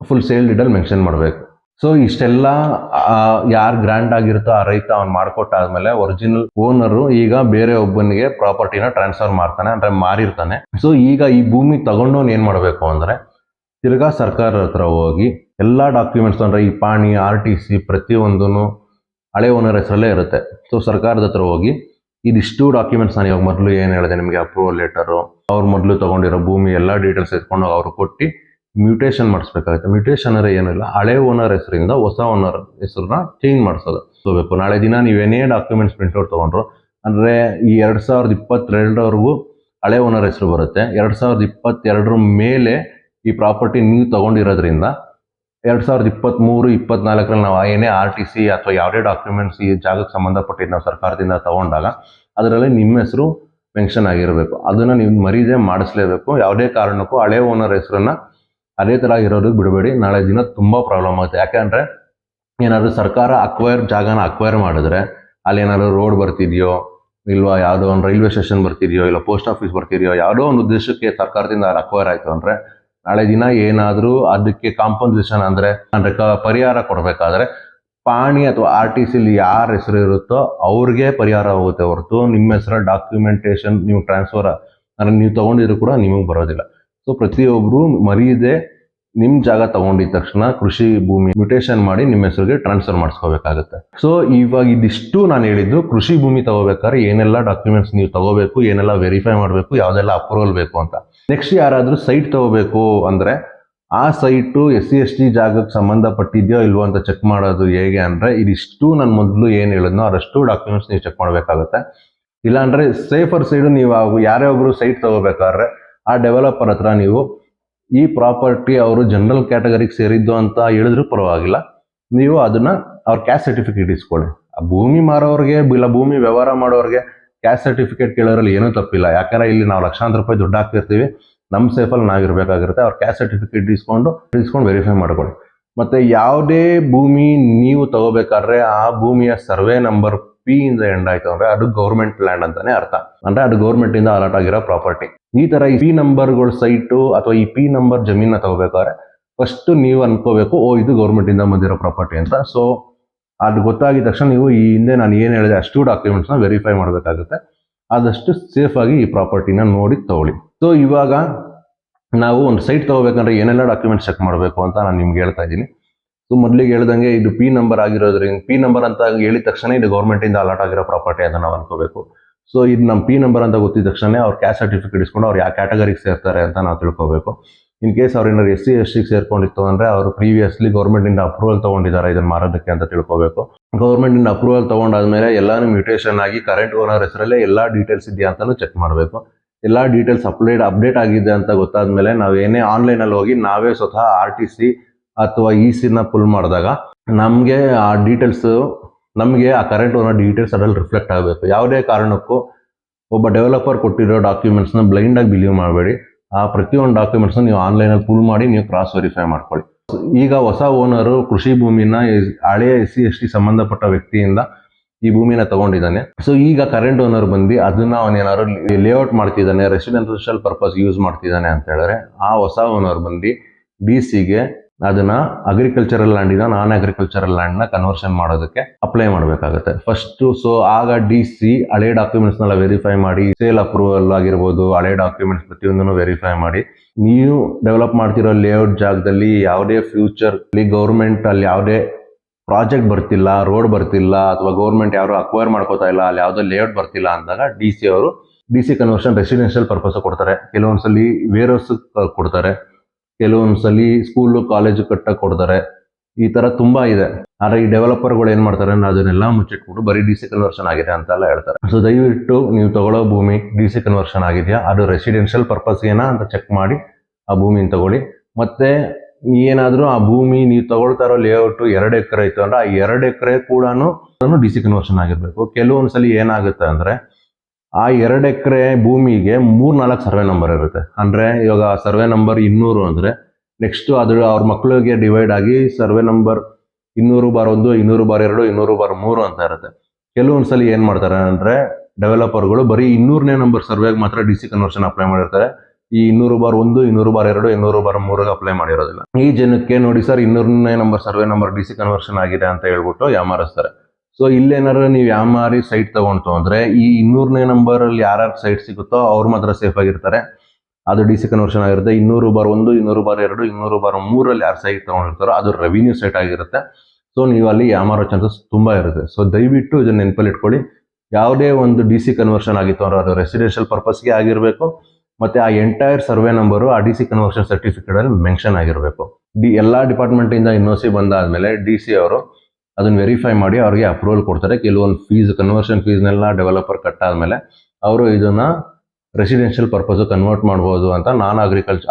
ಫುಲ್ ಸೇಲ್ ಡೀಟೇಲ್ ಮೆನ್ಷನ್ ಮಾಡಬೇಕು. ಸೊ ಇಷ್ಟೆಲ್ಲ ಯಾರು ಗ್ರಾಂಟ್ ಆಗಿರುತ್ತೋ ಆ ರೈತ ಅವ್ನು ಮಾಡಿಕೊಟ್ಟಾದ್ಮೇಲೆ ಒರಿಜಿನಲ್ ಓನರು ಈಗ ಬೇರೆ ಒಬ್ಬನಿಗೆ ಪ್ರಾಪರ್ಟಿನ ಟ್ರಾನ್ಸ್ಫರ್ ಮಾಡ್ತಾನೆ ಅಂದರೆ ಮಾರಿರ್ತಾನೆ. ಸೊ ಈಗ ಈ ಭೂಮಿ ತಗೊಂಡವನು ಏನು ಮಾಡಬೇಕು ಅಂದರೆ ತಿರ್ಗಾ ಸರ್ಕಾರದ ಹತ್ರ ಹೋಗಿ ಎಲ್ಲ ಡಾಕ್ಯುಮೆಂಟ್ಸ್ ಅಂದರೆ ಈ ಪಾಣಿ RTC ಪ್ರತಿಯೊಂದೂ ಹಳೆ ಓನರ್ ಹೆಸರಲ್ಲೇ ಇರುತ್ತೆ. ಸೊ ಸರ್ಕಾರದ ಹತ್ರ ಹೋಗಿ ಇದಿಷ್ಟು ಡಾಕ್ಯುಮೆಂಟ್ಸ್ ನಾನು ಇವಾಗ ಮೊದಲು ಏನು ಹೇಳಿದೆ ನಿಮಗೆ ಅಪ್ರೂವಲ್ ಲೆಟರು ಅವ್ರು ಮೊದಲು ತೊಗೊಂಡಿರೋ ಭೂಮಿ ಎಲ್ಲ ಡೀಟೇಲ್ಸ್ ಎತ್ಕೊಂಡು ಅವ್ರು ಕೊಟ್ಟು ಮ್ಯೂಟೇಷನ್ ಮಾಡಿಸ್ಬೇಕಾಗುತ್ತೆ. ಮ್ಯೂಟೇಷನ್ ಅಂದರೆ ಏನಿಲ್ಲ, ಹಳೆ ಓನರ್ ಹೆಸರಿಂದ ಹೊಸ ಓನರ್ ಹೆಸರನ್ನ ಚೇಂಜ್ ಮಾಡಿಸೋಬೇಕು. ನಾಳೆ ದಿನ ನೀವೇನೇ ಡಾಕ್ಯುಮೆಂಟ್ಸ್ ಪ್ರಿಂಟ್ಔಟ್ ತೊಗೊಂಡ್ರು ಅಂದರೆ ಈ 2022ವರೆಗೂ ಹಳೆ ಓನರ್ ಹೆಸರು ಬರುತ್ತೆ. 2022 ಮೇಲೆ ಈ ಪ್ರಾಪರ್ಟಿ ನೀವು ತೊಗೊಂಡಿರೋದ್ರಿಂದ 2023-24ರಲ್ಲಿ ನಾವು ಏನೇ RTC ಅಥವಾ ಯಾವುದೇ ಡಾಕ್ಯುಮೆಂಟ್ಸ್ ಈ ಜಾಗಕ್ಕೆ ಸಂಬಂಧಪಟ್ಟಿದ್ದು ನಾವು ಸರ್ಕಾರದಿಂದ ತಗೊಂಡಾಗ ಅದರಲ್ಲಿ ನಿಮ್ಮ ಹೆಸರು ಮೆನ್ಷನ್ ಆಗಿರಬೇಕು. ಅದನ್ನು ನೀವು ಮರೀದೆ ಮಾಡಿಸ್ಲೇಬೇಕು. ಯಾವುದೇ ಕಾರಣಕ್ಕೂ ಹಳೆ ಓನರ್ ಹೆಸರನ್ನ ಅದೇ ಥರ ಇರೋದಕ್ಕೆ ಬಿಡಬೇಡಿ. ನಾಳೆ ದಿನ ತುಂಬ ಪ್ರಾಬ್ಲಮ್ ಆಗುತ್ತೆ. ಯಾಕೆಂದರೆ ಏನಾದರೂ ಸರ್ಕಾರ ಜಾಗನ ಅಕ್ವೈರ್ ಮಾಡಿದ್ರೆ ಅಲ್ಲಿ ಏನಾದರೂ ರೋಡ್ ಬರ್ತಿದೆಯೋ ಇಲ್ವಾ, ಯಾವುದೋ ಒಂದು ರೈಲ್ವೆ ಸ್ಟೇಷನ್ ಬರ್ತಿದೆಯೋ ಇಲ್ಲ ಪೋಸ್ಟ್ ಆಫೀಸ್ ಬರ್ತಿದೆಯೋ ಯಾವುದೋ ಒಂದು ಉದ್ದೇಶಕ್ಕೆ ಸರ್ಕಾರದಿಂದ ಅಕ್ವೈರ್ ಆಯಿತು ಅಂದರೆ ನಾಳೆ ದಿನ ಏನಾದರೂ ಅದಕ್ಕೆ ಕಾಂಪನ್ಸೇಷನ್ ಅಂದರೆ ಪರಿಹಾರ ಕೊಡಬೇಕಾದ್ರೆ ಪಾಣಿ ಅಥವಾ RTCಲಿ ಯಾರ ಹೆಸರು ಇರುತ್ತೋ ಅವ್ರಿಗೆ ಪರಿಹಾರ ಹೋಗುತ್ತೆ ಹೊರತು ನಿಮ್ಮ ಹೆಸರ ಡಾಕ್ಯುಮೆಂಟೇಶನ್ ನೀವು ಟ್ರಾನ್ಸ್ಫರ್ ಅಂದರೆ ನೀವು ತೊಗೊಂಡಿದ್ರು ಕೂಡ ನಿಮಗೆ ಬರೋದಿಲ್ಲ. ಸೊ ಪ್ರತಿಯೊಬ್ಬರು ಮರೀದೆ ನಿಮ್ಮ ಜಾಗ ತಗೊಂಡಿದ ತಕ್ಷಣ ಕೃಷಿ ಭೂಮಿ ಮ್ಯೂಟೇಷನ್ ಮಾಡಿ ನಿಮ್ಮ ಹೆಸರಿಗೆ ಟ್ರಾನ್ಸ್ಫರ್ ಮಾಡಿಸ್ಕೋಬೇಕಾಗುತ್ತೆ. ಸೊ ಇವಾಗ ಇದಿಷ್ಟು ನಾನು ಹೇಳಿದ್ದು ಕೃಷಿ ಭೂಮಿ ತಗೋಬೇಕಾದ್ರೆ ಏನೆಲ್ಲ ಡಾಕ್ಯುಮೆಂಟ್ಸ್ ನೀವು ತಗೋಬೇಕು, ಏನೆಲ್ಲ ವೆರಿಫೈ ಮಾಡಬೇಕು, ಯಾವುದೆಲ್ಲ ಅಪ್ರೂವಲ್ ಬೇಕು ಅಂತ. ನೆಕ್ಸ್ಟ್ ಯಾರಾದರೂ ಸೈಟ್ ತಗೋಬೇಕು ಅಂದರೆ ಆ ಸೈಟು SC/ST ಜಾಗಕ್ಕೆ ಸಂಬಂಧಪಟ್ಟಿದೆಯೋ ಇಲ್ವೋ ಅಂತ ಚೆಕ್ ಮಾಡೋದು ಹೇಗೆ ಅಂದರೆ ಇದಿಷ್ಟು ನಾನು ಮೊದಲು ಏನು ಹೇಳಿದ್ನೋ ಅದಷ್ಟು ಡಾಕ್ಯುಮೆಂಟ್ಸ್ ನೀವು ಚೆಕ್ ಮಾಡಬೇಕಾಗುತ್ತೆ. ಇಲ್ಲಾಂದರೆ ಸೇಫರ್ ಸೈಡು ನೀವು ಯಾರೇ ಒಬ್ಬರು ಸೈಟ್ ತಗೋಬೇಕಾದ್ರೆ ಆ ಡೆವಲಪರ್ ಹತ್ರ ನೀವು ಈ ಪ್ರಾಪರ್ಟಿ ಅವರು ಜನರಲ್ ಕ್ಯಾಟಗರಿಗೆ ಸೇರಿದ್ದು ಅಂತ ಹೇಳಿದ್ರೂ ಪರವಾಗಿಲ್ಲ, ನೀವು ಅದನ್ನು ಅವ್ರ ಕ್ಯಾಸ್ಟ್ ಸರ್ಟಿಫಿಕೇಟ್ ಇಸ್ಕೊಳ್ಳಿ. ಆ ಭೂಮಿ ಮಾರೋರಿಗೆ ಇಲ್ಲ ಭೂಮಿ ವ್ಯವಹಾರ ಮಾಡೋರಿಗೆ ಕ್ಯಾಸ್ಟ್ ಸರ್ಟಿಫಿಕೇಟ್ ಕೇಳೋದ್ರಲ್ಲಿ ಏನೂ ತಪ್ಪಿಲ್ಲ. ಯಾಕಂದರೆ ಇಲ್ಲಿ ನಾವು ಲಕ್ಷಾಂತರ ರೂಪಾಯಿ ದುಡ್ಡು ಹಾಕ್ತಿರ್ತೀವಿ, ನಮ್ಮ ಸೇಫಲ್ಲಿ ನಾವಿರಬೇಕಾಗಿರುತ್ತೆ. ಅವ್ರ ಕ್ಯಾಸ್ಟ್ ಸರ್ಟಿಫಿಕೇಟ್ ಇಸ್ಕೊಂಡು ವೆರಿಫೈ ಮಾಡ್ಕೊಳ್ಳಿ. ಮತ್ತು ಯಾವುದೇ ಭೂಮಿ ನೀವು ತಗೋಬೇಕಾದ್ರೆ ಆ ಭೂಮಿಯ ಸರ್ವೆ ನಂಬರ್ P ಇಂದ ಎಂಡ್ ಆಯಿತು ಅಂದರೆ ಅದು ಗೌರ್ಮೆಂಟ್ ಲ್ಯಾಂಡ್ ಅಂತಾನೆ ಅರ್ಥ. ಅಂದರೆ ಅದು ಗೌರ್ಮೆಂಟಿಂದ ಅಲಾಟ್ ಆಗಿರೋ ಪ್ರಾಪರ್ಟಿ. ಈ ಥರ ಈ P ನಂಬರ್ಗಳ ಸೈಟು ಅಥವಾ ಈ P ನಂಬರ್ ಜಮೀನ ತಗೋಬೇಕಾದ್ರೆ ಫಸ್ಟ್ ನೀವು ಅನ್ಕೋಬೇಕು, ಇದು ಗೌರ್ಮೆಂಟಿಂದ ಬಂದಿರೋ ಪ್ರಾಪರ್ಟಿ ಅಂತ. ಸೊ ಅದು ಗೊತ್ತಾಗಿದ ತಕ್ಷಣ ನೀವು ಈ ಹಿಂದೆ ನಾನು ಏನು ಹೇಳಿದೆ ಅಷ್ಟು ಡಾಕ್ಯುಮೆಂಟ್ಸ್ನ ವೆರಿಫೈ ಮಾಡಬೇಕಾಗುತ್ತೆ. ಆದಷ್ಟು ಸೇಫ್ ಆಗಿ ಈ ಪ್ರಾಪರ್ಟಿನ ನೋಡಿ ತಗೊಳ್ಳಿ. ಸೊ ಇವಾಗ ನಾವು ಒಂದು ಸೈಟ್ ತಗೋಬೇಕಂದ್ರೆ ಏನೆಲ್ಲ ಡಾಕ್ಯುಮೆಂಟ್ಸ್ ಚೆಕ್ ಮಾಡಬೇಕು ಅಂತ ನಾನು ನಿಮ್ಗೆ ಹೇಳ್ತಾ ಇದ್ದೀನಿ. ಸೊ ಮೊದಲಿಗೆ ಹೇಳ್ದಂಗೆ ಇದು ಪಿ ನಂಬರ್ ಆಗಿರೋದ್ರಿಂದ, ಪಿ ನಂಬರ್ ಅಂತ ಹೇಳಿದ ತಕ್ಷಣ ಇದು ಗೌರ್ಮೆಂಟಿಂದ ಅಲಾಟ್ ಆಗಿರೋ ಪ್ರಾಪರ್ಟಿ ಅಂತ ನಾವು ಅನ್ಕೋಬೇಕು. ಸೊ ಇದು ನಮ್ಮ ಪಿ ನಂಬರ್ ಅಂತ ಗೊತ್ತಿದ ತಕ್ಷಣ ಅವ್ರ ಕ್ಯಾಸ್ಟ್ ಸರ್ಟಿಫಿಕೇಟ್ ಇಸ್ಕೊಂಡು ಅವ್ರು ಯಾವ ಕ್ಯಾಟಗರಿಗೆ ಸೇರ್ತಾರೆ ಅಂತ ನಾವು ತಿಳ್ಕೋಬೇಕು. ಇನ್ ಕೇಸ್ ಅವ್ರು ಏನಾದ್ರು SC ST ಸೇರ್ಕೊಂಡಿತ್ತು ಅಂದರೆ ಅವರು ಪ್ರೀವಿಯಸ್ಲಿ ಗೌರ್ಮೆಂಟಿಂದ ಅಪ್ರೂವಲ್ ತೊಗೊಂಡಿದ್ದಾರೆ ಇದನ್ನು ಮಾರೋದಕ್ಕೆ ಅಂತ ತಿಳ್ಕೋಬೇಕು. ಗೌರ್ಮೆಂಟಿಂದ ಅಪ್ರೂವಲ್ ತೊಗೊಂಡಾದ್ಮೇಲೆ ಎಲ್ಲಾನು ಮ್ಯೂಟೇಷನ್ ಆಗಿ ಕರೆಂಟ್ ಓನರ್ ಹೆಸರಲ್ಲೇ ಎಲ್ಲ ಡೀಟೇಲ್ಸ್ ಇದೆಯಾ ಅಂತಲೂ ಚೆಕ್ ಮಾಡಬೇಕು. ಎಲ್ಲ ಡೀಟೇಲ್ಸ್ ಅಪ್ಡೇಟ್ ಆಗಿದೆ ಅಂತ ಗೊತ್ತಾದ್ಮೇಲೆ ನಾವು ಏನೇ ಆನ್ಲೈನಲ್ಲಿ ಹೋಗಿ ನಾವೇ ಸ್ವತಃ RTC ಅಥವಾ ECನ ಪುಲ್ ಮಾಡಿದಾಗ ನಮಗೆ ಆ ಡೀಟೇಲ್ಸ್, ನಮಗೆ ಆ ಕರೆಂಟ್ ಓನರ್ ಡೀಟೇಲ್ಸ್ ಅದ್ರಲ್ಲಿ ರಿಫ್ಲೆಕ್ಟ್ ಆಗಬೇಕು. ಯಾವುದೇ ಕಾರಣಕ್ಕೂ ಒಬ್ಬ ಡೆವಲಪರ್ ಕೊಟ್ಟಿರೋ ಡಾಕ್ಯುಮೆಂಟ್ಸ್ನ ಬ್ಲೈಂಡಾಗಿ ಬಿಲೀವ್ ಮಾಡಬೇಡಿ. ಆ ಪ್ರತಿಯೊಂದು ಡಾಕ್ಯುಮೆಂಟ್ಸ್ನ ನೀವು ಆನ್ಲೈನಲ್ಲಿ ಪುಲ್ ಮಾಡಿ ನೀವು ಕ್ರಾಸ್ ವೆರಿಫೈ ಮಾಡ್ಕೊಳ್ಳಿ. ಈಗ ಹೊಸ ಓನರು ಕೃಷಿ ಭೂಮಿನ ಹಳೆಯ SC ST ಸಂಬಂಧಪಟ್ಟ ವ್ಯಕ್ತಿಯಿಂದ ಈ ಭೂಮಿನ ತಗೊಂಡಿದ್ದಾನೆ. ಸೊ ಈಗ ಕರೆಂಟ್ ಓನರ್ ಬಂದು ಅದನ್ನ ಅವನೇನಾದ್ರು ಲೇಔಟ್ ಮಾಡ್ತಿದ್ದಾನೆ, ರೆಸಿಡೆನ್ಷಿಯಲ್ ಪರ್ಪಸ್ ಯೂಸ್ ಮಾಡ್ತಿದ್ದಾನೆ ಅಂತ ಹೇಳಿದ್ರೆ ಆ ಹೊಸ ಓನರ್ ಬಂದು DCಗೆ ಅದನ್ನ ಅಗ್ರಿಕಲ್ಚರಲ್ ಲ್ಯಾಂಡಿನ ನಾನ್ ಅಗ್ರಿಕಲ್ಚರಲ್ ಲ್ಯಾಂಡ್ನ ಕನ್ವರ್ಷನ್ ಮಾಡೋದಕ್ಕೆ ಅಪ್ಲೈ ಮಾಡಬೇಕಾಗುತ್ತೆ ಫಸ್ಟ್. ಸೊ ಆಗ DC ಹಳೆ ಡಾಕ್ಯುಮೆಂಟ್ಸ್ನೆಲ್ಲ ವೆರಿಫೈ ಮಾಡಿ, ಸೇಲ್ ಅಪ್ರೂವಲ್ ಆಗಿರ್ಬೋದು, ಹಳೆ ಡಾಕ್ಯುಮೆಂಟ್ಸ್ ಪ್ರತಿಯೊಂದನ್ನು ವೆರಿಫೈ ಮಾಡಿ, ನೀವು ಡೆವಲಪ್ ಮಾಡ್ತಿರೋ ಲೇಔಟ್ ಜಾಗದಲ್ಲಿ ಯಾವುದೇ ಫ್ಯೂಚರ್ ಗೌರ್ಮೆಂಟ್ ಅಲ್ಲಿ ಯಾವುದೇ ಪ್ರಾಜೆಕ್ಟ್ ಬರ್ತಿಲ್ಲ, ರೋಡ್ ಬರ್ತಿಲ್ಲ, ಅಥವಾ ಗೌರ್ಮೆಂಟ್ ಯಾರು ಅಕ್ವೈರ್ ಮಾಡ್ಕೋತಾ ಇಲ್ಲ, ಅಲ್ಲಿ ಯಾವುದೋ ಲೇಔಟ್ ಬರ್ತಿಲ್ಲ ಅಂದಾಗ DC ಅವರು DC ಕನ್ವರ್ಷನ್ ರೆಸಿಡೆನ್ಷಿಯಲ್ ಪರ್ಪಸ್ ಕೊಡ್ತಾರೆ. ಕೆಲವೊಂದ್ಸಲಿ ವೇರ್ ಹೌಸ್ ಕೊಡ್ತಾರೆ, ಕೆಲವೊಂದ್ಸಲಿ ಸ್ಕೂಲು ಕಾಲೇಜು ಕಟ್ಟಕ್ಕೆ ಕೊಡ್ತಾರೆ. ಈ ತರ ತುಂಬಾ ಇದೆ. ಆದ್ರೆ ಈ ಡೆವಲಪರ್ಗಳು ಏನ್ ಮಾಡ್ತಾರೆ, ಅದನ್ನೆಲ್ಲ ಮುಚ್ಚಿಟ್ಬಿಟ್ಟು ಬರೀ DC ಕನ್ವರ್ಷನ್ ಆಗಿದೆ ಅಂತೆಲ್ಲ ಹೇಳ್ತಾರೆ. ಸೊ ದಯವಿಟ್ಟು ನೀವು ತಗೊಳ್ಳೋ ಭೂಮಿ DC ಕನ್ವರ್ಷನ್ ಆಗಿದೆಯಾ, ಅದು ರೆಸಿಡೆನ್ಷಿಯಲ್ ಪರ್ಪಸ್ ಏನಾ ಅಂತ ಚೆಕ್ ಮಾಡಿ ಆ ಭೂಮಿನ ತಗೊಳ್ಳಿ. ಮತ್ತೆ ಏನಾದ್ರೂ ಆ ಭೂಮಿ ನೀವು ತಗೊಳ್ತಾ ಇರೋ ಲೇಔಟ್ 2 ಎಕರೆ ಇತ್ತು ಅಂದ್ರೆ ಆ 2 ಎಕರೆ ಕೂಡ DC ಕನ್ವರ್ಷನ್ ಆಗಿರ್ಬೇಕು. ಕೆಲವೊಂದ್ಸಲಿ ಏನಾಗುತ್ತೆ ಅಂದ್ರೆ ಆ 2 ಎಕರೆ ಭೂಮಿಗೆ 3-4 ಸರ್ವೆ ನಂಬರ್ ಇರುತ್ತೆ. ಅಂದ್ರೆ ಇವಾಗ ಸರ್ವೆ ನಂಬರ್ 200 ಅಂದ್ರೆ ನೆಕ್ಸ್ಟ್ ಅದು ಅವ್ರ ಮಕ್ಕಳಿಗೆ ಡಿವೈಡ್ ಆಗಿ ಸರ್ವೆ ನಂಬರ್ 200/1, 200/2, 200/3 ಅಂತ ಇರುತ್ತೆ. ಕೆಲವೊಂದ್ಸಲಿ ಏನ್ ಮಾಡ್ತಾರೆ ಅಂದ್ರೆ ಡೆವಲಪರ್ಗಳು ಬರೀ 200ನೇ ನಂಬರ್ ಸರ್ವೆಗೆ ಮಾತ್ರ DC ಕನ್ವರ್ಷನ್ ಅಪ್ಲೈ ಮಾಡಿರ್ತಾರೆ. ಈ 200/1, 200/2, 200/3 ಅಪ್ಲೈ ಮಾಡಿರೋದಿಲ್ಲ. ಈ ಜನಕ್ಕೆ ನೋಡಿ ಸರ್ 200ನೇ number survey number DC conversion ಆಗಿದೆ ಅಂತ ಹೇಳ್ಬಿಟ್ಟು ಯಾಮಾರಿಸ್ತಾರೆ. ಸೊ ಇಲ್ಲೇನಾದ್ರು ನೀವು ಯಾಮಾರಿ ಸೈಟ್ ತಗೊಂತು ಅಂದ್ರೆ ಈ 200ನೇ ನಂಬರ್ ಅಲ್ಲಿ ಯಾರ್ಯಾರು ಸೈಟ್ ಸಿಗುತ್ತೋ ಅವ್ರು ಮಾತ್ರ ಸೇಫ್ ಆಗಿರ್ತಾರೆ. ಅದು DC ಕನ್ವರ್ಷನ್ ಆಗಿರುತ್ತೆ. 200/1, 200/2, 200/3 ಅಲ್ಲಿ ಯಾರು ಸೈಟ್ ತಗೊಂಡಿರ್ತಾರೋ ಅದು ರೆವಿನ್ಯೂ ಸೈಟ್ ಆಗಿರುತ್ತೆ. ಸೊ ನೀವು ಅಲ್ಲಿ ಯಾಮಾರೋ ಚಾನ್ಸಸ್ ತುಂಬಾ ಇರುತ್ತೆ. ಸೊ ದಯವಿಟ್ಟು ಇದನ್ನ ನೆನಪಲ್ಲಿ ಇಟ್ಕೊಳ್ಳಿ. ಯಾವುದೇ ಒಂದು DC ಕನ್ವರ್ಷನ್ ಆಗಿತ್ತು ಅಂದ್ರೆ ಅದು ರೆಸಿಡೆನ್ಷಿಯಲ್ ಪರ್ಪಸ್ಗೆ ಆಗಿರಬೇಕು. ಮತ್ತೆ ಆ ಎಂಟೈರ್ ಸರ್ವೆ ನಂಬರು ಆ DC ಕನ್ವರ್ಷನ್ ಸರ್ಟಿಫಿಕೇಟ್ ಅಲ್ಲಿ ಮೆನ್ಷನ್ ಆಗಿರಬೇಕು. ಎಲ್ಲಾ ಡಿಪಾರ್ಟ್ಮೆಂಟ್ ಇಂದ NOC ಬಂದಾದ್ಮೇಲೆ DC ಅವರು ಅದನ್ನ ವೆರಿಫೈ ಮಾಡಿ ಅವ್ರಿಗೆ ಅಪ್ರೂವಲ್ ಕೊಡ್ತಾರೆ. ಕೆಲವೊಂದು ಫೀಸ್, ಕನ್ವರ್ಷನ್ ಫೀಸ್ನೆಲ್ಲ ಡೆವಲಪರ್ ಕಟ್ಟಾದ್ಮೇಲೆ ಅವರು ಇದನ್ನ ರೆಸಿಡೆನ್ಷಿಯಲ್ ಪರ್ಪಸ್ ಕನ್ವರ್ಟ್ ಮಾಡಬಹುದು ಅಂತ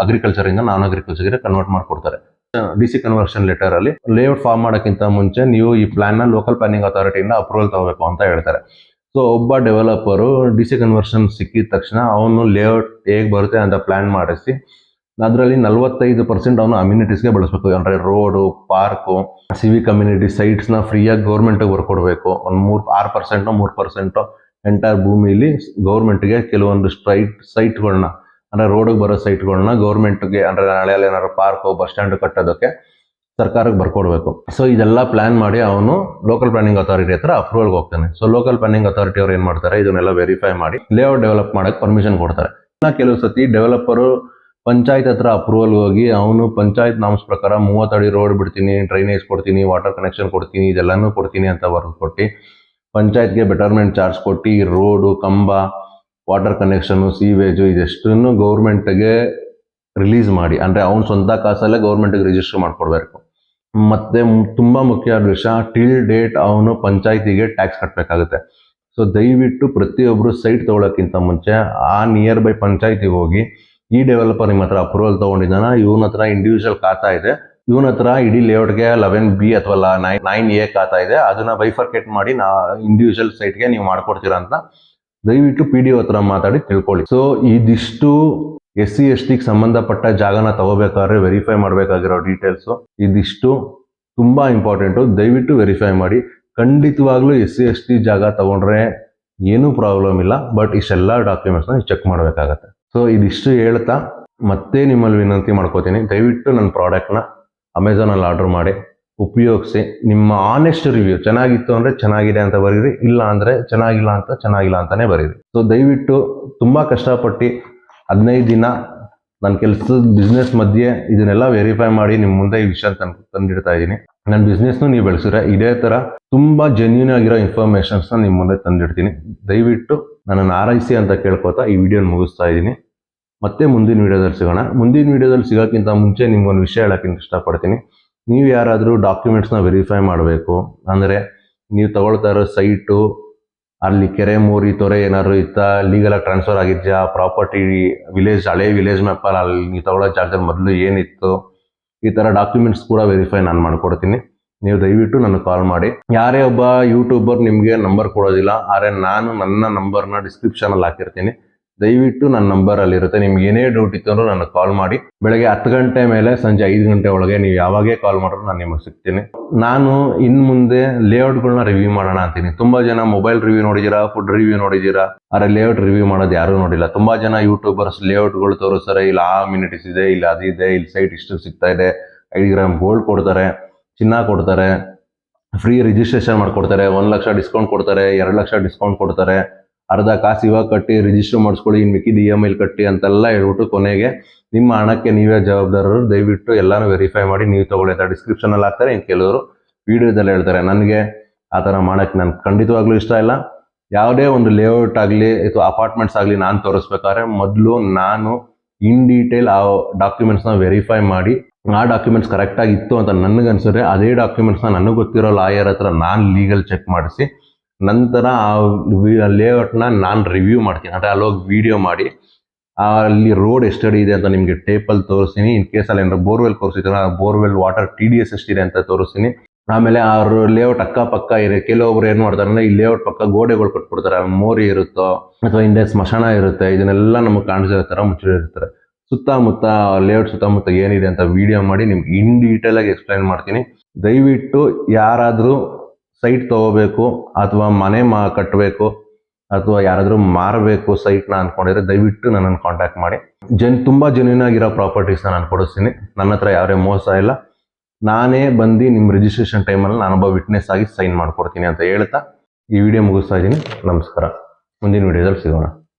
ಅಗ್ರಿಕಲ್ಚರ್ ಇಂದ ನಾನ್ ಅಗ್ರಿಕಲ್ಚರ್ಗೆ ಕನ್ವರ್ಟ್ ಮಾಡ್ಕೊಡ್ತಾರೆ. DC ಕನ್ವರ್ಷನ್ ಲೆಟರ್ ಅಲ್ಲಿ ಲೇಔಟ್ ಫಾರ್ಮ್ ಮಾಡೋಕ್ಕಿಂತ ಮುಂಚೆ ನೀವು ಈ ಪ್ಲಾನ್ ನ ಲೋಕಲ್ ಪ್ಲಾನಿಂಗ್ ಅಥಾರಿಟಿಯಿಂದ ಅಪ್ರೂವಲ್ ತಗೋಬೇಕು ಅಂತ ಹೇಳ್ತಾರೆ. ಸೊ ಒಬ್ಬ ಡೆವಲಪರು DC ಕನ್ವರ್ಷನ್ ಸಿಕ್ಕಿದ ತಕ್ಷಣ ಅವನು ಲೇಔಟ್ ಹೇಗೆ ಬರುತ್ತೆ ಅಂತ ಪ್ಲಾನ್ ಮಾಡಿಸಿ ಅದರಲ್ಲಿ 45% ಅವನು ಅಮ್ಯುನಿಟೀಸ್ಗೆ ಬಳಸಬೇಕು. ಅಂದ್ರೆ ರೋಡು, ಪಾರ್ಕು, ಸಿವಿಕ್ ಕಮ್ಯುನಿಟಿ ಸೈಟ್ಸ್ನ ಫ್ರೀಯಾಗಿ ಗೌರ್ಮೆಂಟ್ಗೆ ಬರ್ಕೊಡ್ಬೇಕು. ಒಂದು 3% ಎಂಟೈರ್ ಭೂಮಿಲಿ ಗೌರ್ಮೆಂಟ್ಗೆ ಕೆಲವೊಂದು ಸೈಟ್ಗಳನ್ನ ಅಂದ್ರೆ ರೋಡಿಗೆ ಬರೋ ಸೈಟ್ಗಳನ್ನ ಗೌರ್ಮೆಂಟ್ಗೆ, ಅಂದ್ರೆ ನಾಳೆ ಏನಾದ್ರು ಪಾರ್ಕು, ಬಸ್ ಸ್ಟ್ಯಾಂಡ್ ಕಟ್ಟೋದಕ್ಕೆ ಸರ್ಕಾರಕ್ಕೆ ಬರ್ಕೊಡ್ಬೇಕು. ಸೊ ಇದೆಲ್ಲ ಪ್ಲಾನ್ ಮಾಡಿ ಅವನು ಲೋಕಲ್ ಪ್ಲಾನಿಂಗ್ ಅಥಾರಿಟಿ ಹತ್ರ ಅಪ್ರೂವಲ್ಗೆ ಹೋಗ್ತಾನೆ. ಸೊ ಲೋಕಲ್ ಪ್ಲಾನಿಂಗ್ ಅಥಾರಿಟಿ ಅವ್ರು ಏನ್ ಮಾಡ್ತಾರೆ, ಇದನ್ನೆಲ್ಲ ವೆರಿಫೈ ಮಾಡಿ ಲೇಔಟ್ ಡೆವಲಪ್ ಮಾಡಕ್ಕೆ ಪರ್ಮಿಷನ್ ಕೊಡ್ತಾರೆ. ಕೆಲವು ಸತಿ ಡೆವಲಪರು ಪಂಚಾಯತ್ ಹತ್ರ ಅಪ್ರೂವಲ್ ಹೋಗಿ ಅವನು ಪಂಚಾಯತ್ ನಾಮ್ಸ್ ಪ್ರಕಾರ 30 ಅಡಿ ರೋಡ್ ಬಿಡ್ತೀನಿ, ಡ್ರೈನೇಜ್ ಕೊಡ್ತೀನಿ, ವಾಟರ್ ಕನೆಕ್ಷನ್ ಕೊಡ್ತೀನಿ, ಇದೆಲ್ಲಾನು ಕೊಡ್ತೀನಿ ಅಂತ ಬರೆದು ಕೊಟ್ಟು ಪಂಚಾಯತ್ಗೆ ಬೆಟರ್ಮೆಂಟ್ ಚಾರ್ಜ್ ಕೊಟ್ಟು ರೋಡು, ಕಂಬ, ವಾಟರ್ ಕನೆಕ್ಷನ್, ಸೀವೇಜು ಇದೆಷ್ಟನ್ನು ಗೌರ್ಮೆಂಟ್ಗೆ ರಿಲೀಸ್ ಮಾಡಿ, ಅಂದ್ರೆ ಅವ್ನ ಸ್ವಂತ ಕಾಸಲ್ಲೇ ಗೌರ್ಮೆಂಟ್ಗೆ ರಿಜಿಸ್ಟರ್ ಮಾಡ್ಕೊಡ್ಬೇಕು. ಮತ್ತೆ ತುಂಬಾ ಮುಖ್ಯವಾದ ವಿಷಯ, ಟಿಲ್ ಡೇಟ್ ಅವನು ಪಂಚಾಯತಿಗೆ ಟ್ಯಾಕ್ಸ್ ಕಟ್ಟಬೇಕಾಗುತ್ತೆ. ಸೊ ದಯವಿಟ್ಟು ಪ್ರತಿಯೊಬ್ಬರು ಸೈಟ್ ತಗೊಳ್ಳೋಕ್ಕಿಂತ ಮುಂಚೆ ಆ ನಿಯರ್ ಬೈ ಪಂಚಾಯತಿಗೆ ಹೋಗಿ ಈ ಡೆವಲಪರ್ ನಿಮ್ಮ ಹತ್ರ ಅಪ್ರೂವಲ್ ತಗೊಂಡಿದ್ದಾನ, ಇವನ ಹತ್ರ ಇಂಡಿವಿಜುವಲ್ ಖಾತಾ ಇದೆ, ಇವನ ಹತ್ರ ಇಡೀ ಲೇಔಟ್ಗೆ 11B ಅಥವಾ 9A ಖಾತಾ ಇದೆ, ಅದನ್ನ ಬೈಫರ್ಕೇಟ್ ಮಾಡಿ ಇಂಡಿವಿಜುವಲ್ ಸೈಟ್ಗೆ ನೀವು ಮಾಡ್ಕೊಡ್ತೀರಾ ಅಂತ ದಯವಿಟ್ಟು PDO ಹತ್ರ ಮಾತಾಡಿ ತಿಳ್ಕೊಳ್ಳಿ. ಸೊ ಇದಿಷ್ಟು SC ST ಸಂಬಂಧಪಟ್ಟ ಜಾಗನ ತಗೋಬೇಕಾದ್ರೆ ವೆರಿಫೈ ಮಾಡಬೇಕಾಗಿರೋ ಡೀಟೇಲ್ಸ್ ಇದಿಷ್ಟು ತುಂಬಾ ಇಂಪಾರ್ಟೆಂಟು. ದಯವಿಟ್ಟು ವೆರಿಫೈ ಮಾಡಿ. ಖಂಡಿತವಾಗ್ಲೂ SC ST ಜಾಗ ತಗೊಂಡ್ರೆ ಏನೂ ಪ್ರಾಬ್ಲಮ್ ಇಲ್ಲ, ಬಟ್ ಇಷ್ಟೆಲ್ಲ ಡಾಕ್ಯುಮೆಂಟ್ಸ್ನ ಚೆಕ್ ಮಾಡಬೇಕಾಗತ್ತೆ. ಸೊ ಇದಿಷ್ಟು ಹೇಳ್ತಾ ಮತ್ತೆ ನಿಮ್ಮಲ್ಲಿ ವಿನಂತಿ ಮಾಡ್ಕೋತೀನಿ, ದಯವಿಟ್ಟು ನನ್ನ ಪ್ರಾಡಕ್ಟ್ನ ಅಮೆಝಾನಲ್ಲಿ ಆರ್ಡರ್ ಮಾಡಿ ಉಪಯೋಗಿಸಿ. ನಿಮ್ಮ ಆನೆಸ್ಟ್ ರಿವ್ಯೂ ಚೆನ್ನಾಗಿತ್ತು ಅಂದರೆ ಚೆನ್ನಾಗಿದೆ ಅಂತ ಬರೀರಿ, ಇಲ್ಲ ಅಂದರೆ ಚೆನ್ನಾಗಿಲ್ಲ ಅಂತಾನೆ ಬರೀರಿ. ಸೊ ದಯವಿಟ್ಟು ತುಂಬ ಕಷ್ಟಪಟ್ಟು 15 ದಿನ ನನ್ನ ಕೆಲಸದ ಬಿಸ್ನೆಸ್ ಮಧ್ಯೆ ಇದನ್ನೆಲ್ಲ ವೆರಿಫೈ ಮಾಡಿ ನಿಮ್ಮ ಮುಂದೆ ಈ ವಿಷಯ ತಂದಿಡ್ತಾ ಇದ್ದೀನಿ. ನನ್ನ ಬಿಸ್ನೆಸ್ನು ನೀವು ಬೆಳೆಸಿದ್ರೆ ಇದೇ ಥರ ತುಂಬ ಜೆನ್ಯೂನ್ ಆಗಿರೋ ಇನ್ಫಾರ್ಮೇಷನ್ಸ್ನ ನಿಮ್ಮ ಮುಂದೆ ತಂದಿಡ್ತೀನಿ. ದಯವಿಟ್ಟು ನನ್ನನ್ನು ಆರೈಸಿ ಅಂತ ಕೇಳ್ಕೊತಾ ಈ ವಿಡಿಯೋನ ಮುಗಿಸ್ತಾ ಇದ್ದೀನಿ. ಮತ್ತೆ ಮುಂದಿನ ವಿಡಿಯೋದಲ್ಲಿ ಸಿಗೋಣ. ಮುಂದಿನ ವಿಡಿಯೋದಲ್ಲಿ ಸಿಗೋಕ್ಕಿಂತ ಮುಂಚೆ ನಿಮ್ಗೊಂದು ವಿಷಯ ಹೇಳೋಕ್ಕೆ ಇಷ್ಟಪಡ್ತೀನಿ. ನೀವು ಯಾರಾದರೂ ಡಾಕ್ಯುಮೆಂಟ್ಸ್ನ ವೆರಿಫೈ ಮಾಡಬೇಕು ಅಂದರೆ, ನೀವು ತಗೊಳ್ತಾ ಇರೋ ಸೈಟು ಅಲ್ಲಿ ಕೆರೆ ಮೋರಿ ತೊರೆ ಏನಾದ್ರು ಲೀಗಲಾಗಿ ಟ್ರಾನ್ಸ್ಫರ್ ಆಗಿದೆಯಾ, ಪ್ರಾಪರ್ಟಿ ಹಳೆ ವಿಲೇಜ್ ಮ್ಯಾಪಲ್ಲಿ ಅಲ್ಲಿ ನೀವು ತಗೊಳ್ಳೋ ಜಾಗದಲ್ಲಿ ಮೊದಲು ಏನಿತ್ತು, ಈ ಥರ ಡಾಕ್ಯುಮೆಂಟ್ಸ್ ಕೂಡ ವೆರಿಫೈ ನಾನು ಮಾಡಿಕೊಡ್ತೀನಿ. ನೀವು ದಯವಿಟ್ಟು ನನಗೆ ಕಾಲ್ ಮಾಡಿ. ಯಾರೇ ಒಬ್ಬ ಯೂಟ್ಯೂಬರ್ ನಿಮಗೆ ನಂಬರ್ ಕೊಡೋದಿಲ್ಲ, ಆದರೆ ನಾನು ನನ್ನ ನಂಬರ್ನ ಡಿಸ್ಕ್ರಿಪ್ಷನಲ್ಲಿ ಹಾಕಿರ್ತೀನಿ. ದಯವಿಟ್ಟು ನನ್ನ ನಂಬರಲ್ಲಿರುತ್ತೆ. ನಿಮ್ಗೆ ಏನೇ ಡೌಟ್ ಇತ್ತು ಅಂದ್ರೂ ನನಗೆ ಕಾಲ್ ಮಾಡಿ. ಬೆಳಗ್ಗೆ 10 ಗಂಟೆ ಮೇಲೆ ಸಂಜೆ 5 ಗಂಟೆ ಒಳಗೆ ನೀವು ಯಾವಾಗೇ ಕಾಲ್ ಮಾಡಿದ್ರು ನಾನು ನಿಮಗೆ ಸಿಗ್ತೀನಿ. ನಾನು ಇನ್ನು ಮುಂದೆ ಲೇಔಟ್ಗಳನ್ನ ರಿವ್ಯೂ ಮಾಡೋಣ ಅಂತೀನಿ. ತುಂಬ ಜನ ಮೊಬೈಲ್ ರಿವ್ಯೂ ನೋಡಿದ್ದೀರಾ, ಫುಡ್ ರಿವ್ಯೂ ನೋಡಿದ್ದೀರಾ, ಆದರೆ ಲೇಔಟ್ ರಿವ್ಯೂ ಮಾಡೋದು ಯಾರೂ ನೋಡಿಲ್ಲ. ತುಂಬ ಜನ ಯೂಟ್ಯೂಬರ್ಸ್ ಲೇಔಟ್ಗಳು ತೋರಿಸ್ತಾರೆ, ಇಲ್ಲಿ ಆ ಅಮ್ಯುನಿಟೀಸ್ ಇದೆ, ಇಲ್ಲಿ ಅದಿದೆ, ಇಲ್ಲಿ ಸೈಟ್ ಇಷ್ಟು ಸಿಗ್ತಾ ಇದೆ, 5 ಗ್ರಾಮ್ ಗೋಲ್ಡ್ ಕೊಡ್ತಾರೆ, ಚಿನ್ನ ಕೊಡ್ತಾರೆ, ಫ್ರೀ ರಿಜಿಸ್ಟ್ರೇಷನ್ ಮಾಡಿಕೊಡ್ತಾರೆ, 1 ಲಕ್ಷ ಡಿಸ್ಕೌಂಟ್ ಕೊಡ್ತಾರೆ, 2 ಲಕ್ಷ ಡಿಸ್ಕೌಂಟ್ ಕೊಡ್ತಾರೆ, ಅರ್ಧ ಕಾಸು ಇವಾಗ ಕಟ್ಟಿ ರಿಜಿಸ್ಟರ್ ಮಾಡಿಸ್ಕೊಳ್ಳಿ, ಇನ್ನು ಮಿಕ್ಕಿದ EMI ಕಟ್ಟಿ ಅಂತೆಲ್ಲ ಹೇಳ್ಬಿಟ್ಟು ಕೊನೆಗೆ ನಿಮ್ಮ ಹಣಕ್ಕೆ ನೀವೇ ಜವಾಬ್ದಾರರು. ದಯವಿಟ್ಟು ಎಲ್ಲಾನು ವೆರಿಫೈ ಮಾಡಿ ನೀವು ತಗೊಳ್ಳಿ ಅಂತ ಡಿಸ್ಕ್ರಿಪ್ಷನಲ್ಲಿ ಹಾಕ್ತಾರೆ. ಇನ್ನು ಕೆಲವರು ವಿಡಿಯೋದಲ್ಲಿ ಹೇಳ್ತಾರೆ. ನನಗೆ ಆ ಥರ ಮಾಡೋಕ್ಕೆ ನನಗೆ ಖಂಡಿತವಾಗ್ಲೂ ಇಷ್ಟ ಇಲ್ಲ. ಯಾವುದೇ ಒಂದು ಲೇಔಟ್ ಆಗಲಿ ಅಥವಾ ಅಪಾರ್ಟ್ಮೆಂಟ್ಸ್ ಆಗಲಿ ನಾನು ತೋರಿಸ್ಬೇಕಾದ್ರೆ ಮೊದಲು ನಾನು ಇನ್ ಡೀಟೇಲ್ ಆ ಡಾಕ್ಯುಮೆಂಟ್ಸ್ನ ವೆರಿಫೈ ಮಾಡಿ, ಆ ಡಾಕ್ಯುಮೆಂಟ್ಸ್ ಕರೆಕ್ಟಾಗಿ ಇತ್ತು ಅಂತ ನನಗನ್ಸಿದ್ರೆ ಅದೇ ಡಾಕ್ಯುಮೆಂಟ್ಸ್ನ ನನಗೆ ಗೊತ್ತಿರೋ ಲಾಯರ್ ಹತ್ರ ನಾನು ಲೀಗಲ್ ಚೆಕ್ ಮಾಡಿಸಿ ನಂತರ ಆ ಲೇಔಟ್ನ ನಾನು ರಿವ್ಯೂ ಮಾಡ್ತೀನಿ. ಅಂದರೆ ಅಲ್ಲೋಗಿ ವಿಡಿಯೋ ಮಾಡಿ ಅಲ್ಲಿ ರೋಡ್ ಎಷ್ಟಡಿ ಇದೆ ಅಂತ ನಿಮಗೆ ಟೇಪಲ್ಲಿ ತೋರಿಸ್ತೀನಿ. ಇನ್ ಕೇಸಲ್ಲಿ ಏನಾದ್ರು ಬೋರ್ವೆಲ್ ತೋರಿಸಿದ್ರೆ ಆ ಬೋರ್ವೆಲ್ ವಾಟರ್ TDS ಎಷ್ಟಿದೆ ಅಂತ ತೋರಿಸ್ತೀನಿ. ಆಮೇಲೆ ಆ ಲೇಔಟ್ ಅಕ್ಕಪಕ್ಕ ಇದೆ. ಕೆಲವೊಬ್ರು ಏನು ಮಾಡ್ತಾರೆ ಅಂದರೆ ಈ ಲೇಔಟ್ ಪಕ್ಕ ಗೋಡೆಗಳು ಕಟ್ಬಿಡ್ತಾರೆ, ಮೋರಿ ಇರುತ್ತೋ ಅಥವಾ ಹಿಂದೆ ಸ್ಮಶಾನ ಇರುತ್ತೆ, ಇದನ್ನೆಲ್ಲ ನಮಗೆ ಕಾಣಿಸೋ ಥರ ಮುಚ್ಚಿರ್ತಾರೆ. ಸುತ್ತಮುತ್ತ ಲೇಔಟ್ ಸುತ್ತಮುತ್ತ ಏನಿದೆ ಅಂತ ವಿಡಿಯೋ ಮಾಡಿ ನಿಮ್ಗೆ ಇನ್ ಡೀಟೇಲಾಗಿ ಎಕ್ಸ್ಪ್ಲೈನ್ ಮಾಡ್ತೀನಿ. ದಯವಿಟ್ಟು ಯಾರಾದರೂ ಸೈಟ್ ತಗೋಬೇಕು ಅಥವಾ ಮನೆ ಕಟ್ಟಬೇಕು ಅಥವಾ ಯಾರಾದರೂ ಮಾರಬೇಕು ಸೈಟ್ನ ಅಂದ್ಕೊಂಡಿದ್ರೆ ದಯವಿಟ್ಟು ನನ್ನನ್ನು ಕಾಂಟ್ಯಾಕ್ಟ್ ಮಾಡಿ. ತುಂಬ ಜೆನ್ಯೂನ್ ಆಗಿರೋ ಪ್ರಾಪರ್ಟೀಸ್ನ ನಾನು ಕೊಡಿಸ್ತೀನಿ. ನನ್ನ ಹತ್ರ ಯಾರೇ ಮೋಸ ಇಲ್ಲ. ನಾನೇ ಬಂದು ನಿಮ್ಮ ರಿಜಿಸ್ಟ್ರೇಷನ್ ಟೈಮಲ್ಲಿ ನಾನೊಬ್ಬ ವಿಟ್ನೆಸ್ ಆಗಿ ಸೈನ್ ಮಾಡಿಕೊಡ್ತೀನಿ ಅಂತ ಹೇಳ್ತಾ ಈ ವಿಡಿಯೋ ಮುಗಿಸ್ತಾ ಇದ್ದೀನಿ. ನಮಸ್ಕಾರ. ಮುಂದಿನ ವಿಡಿಯೋದಲ್ಲಿ ಸಿಗೋಣ.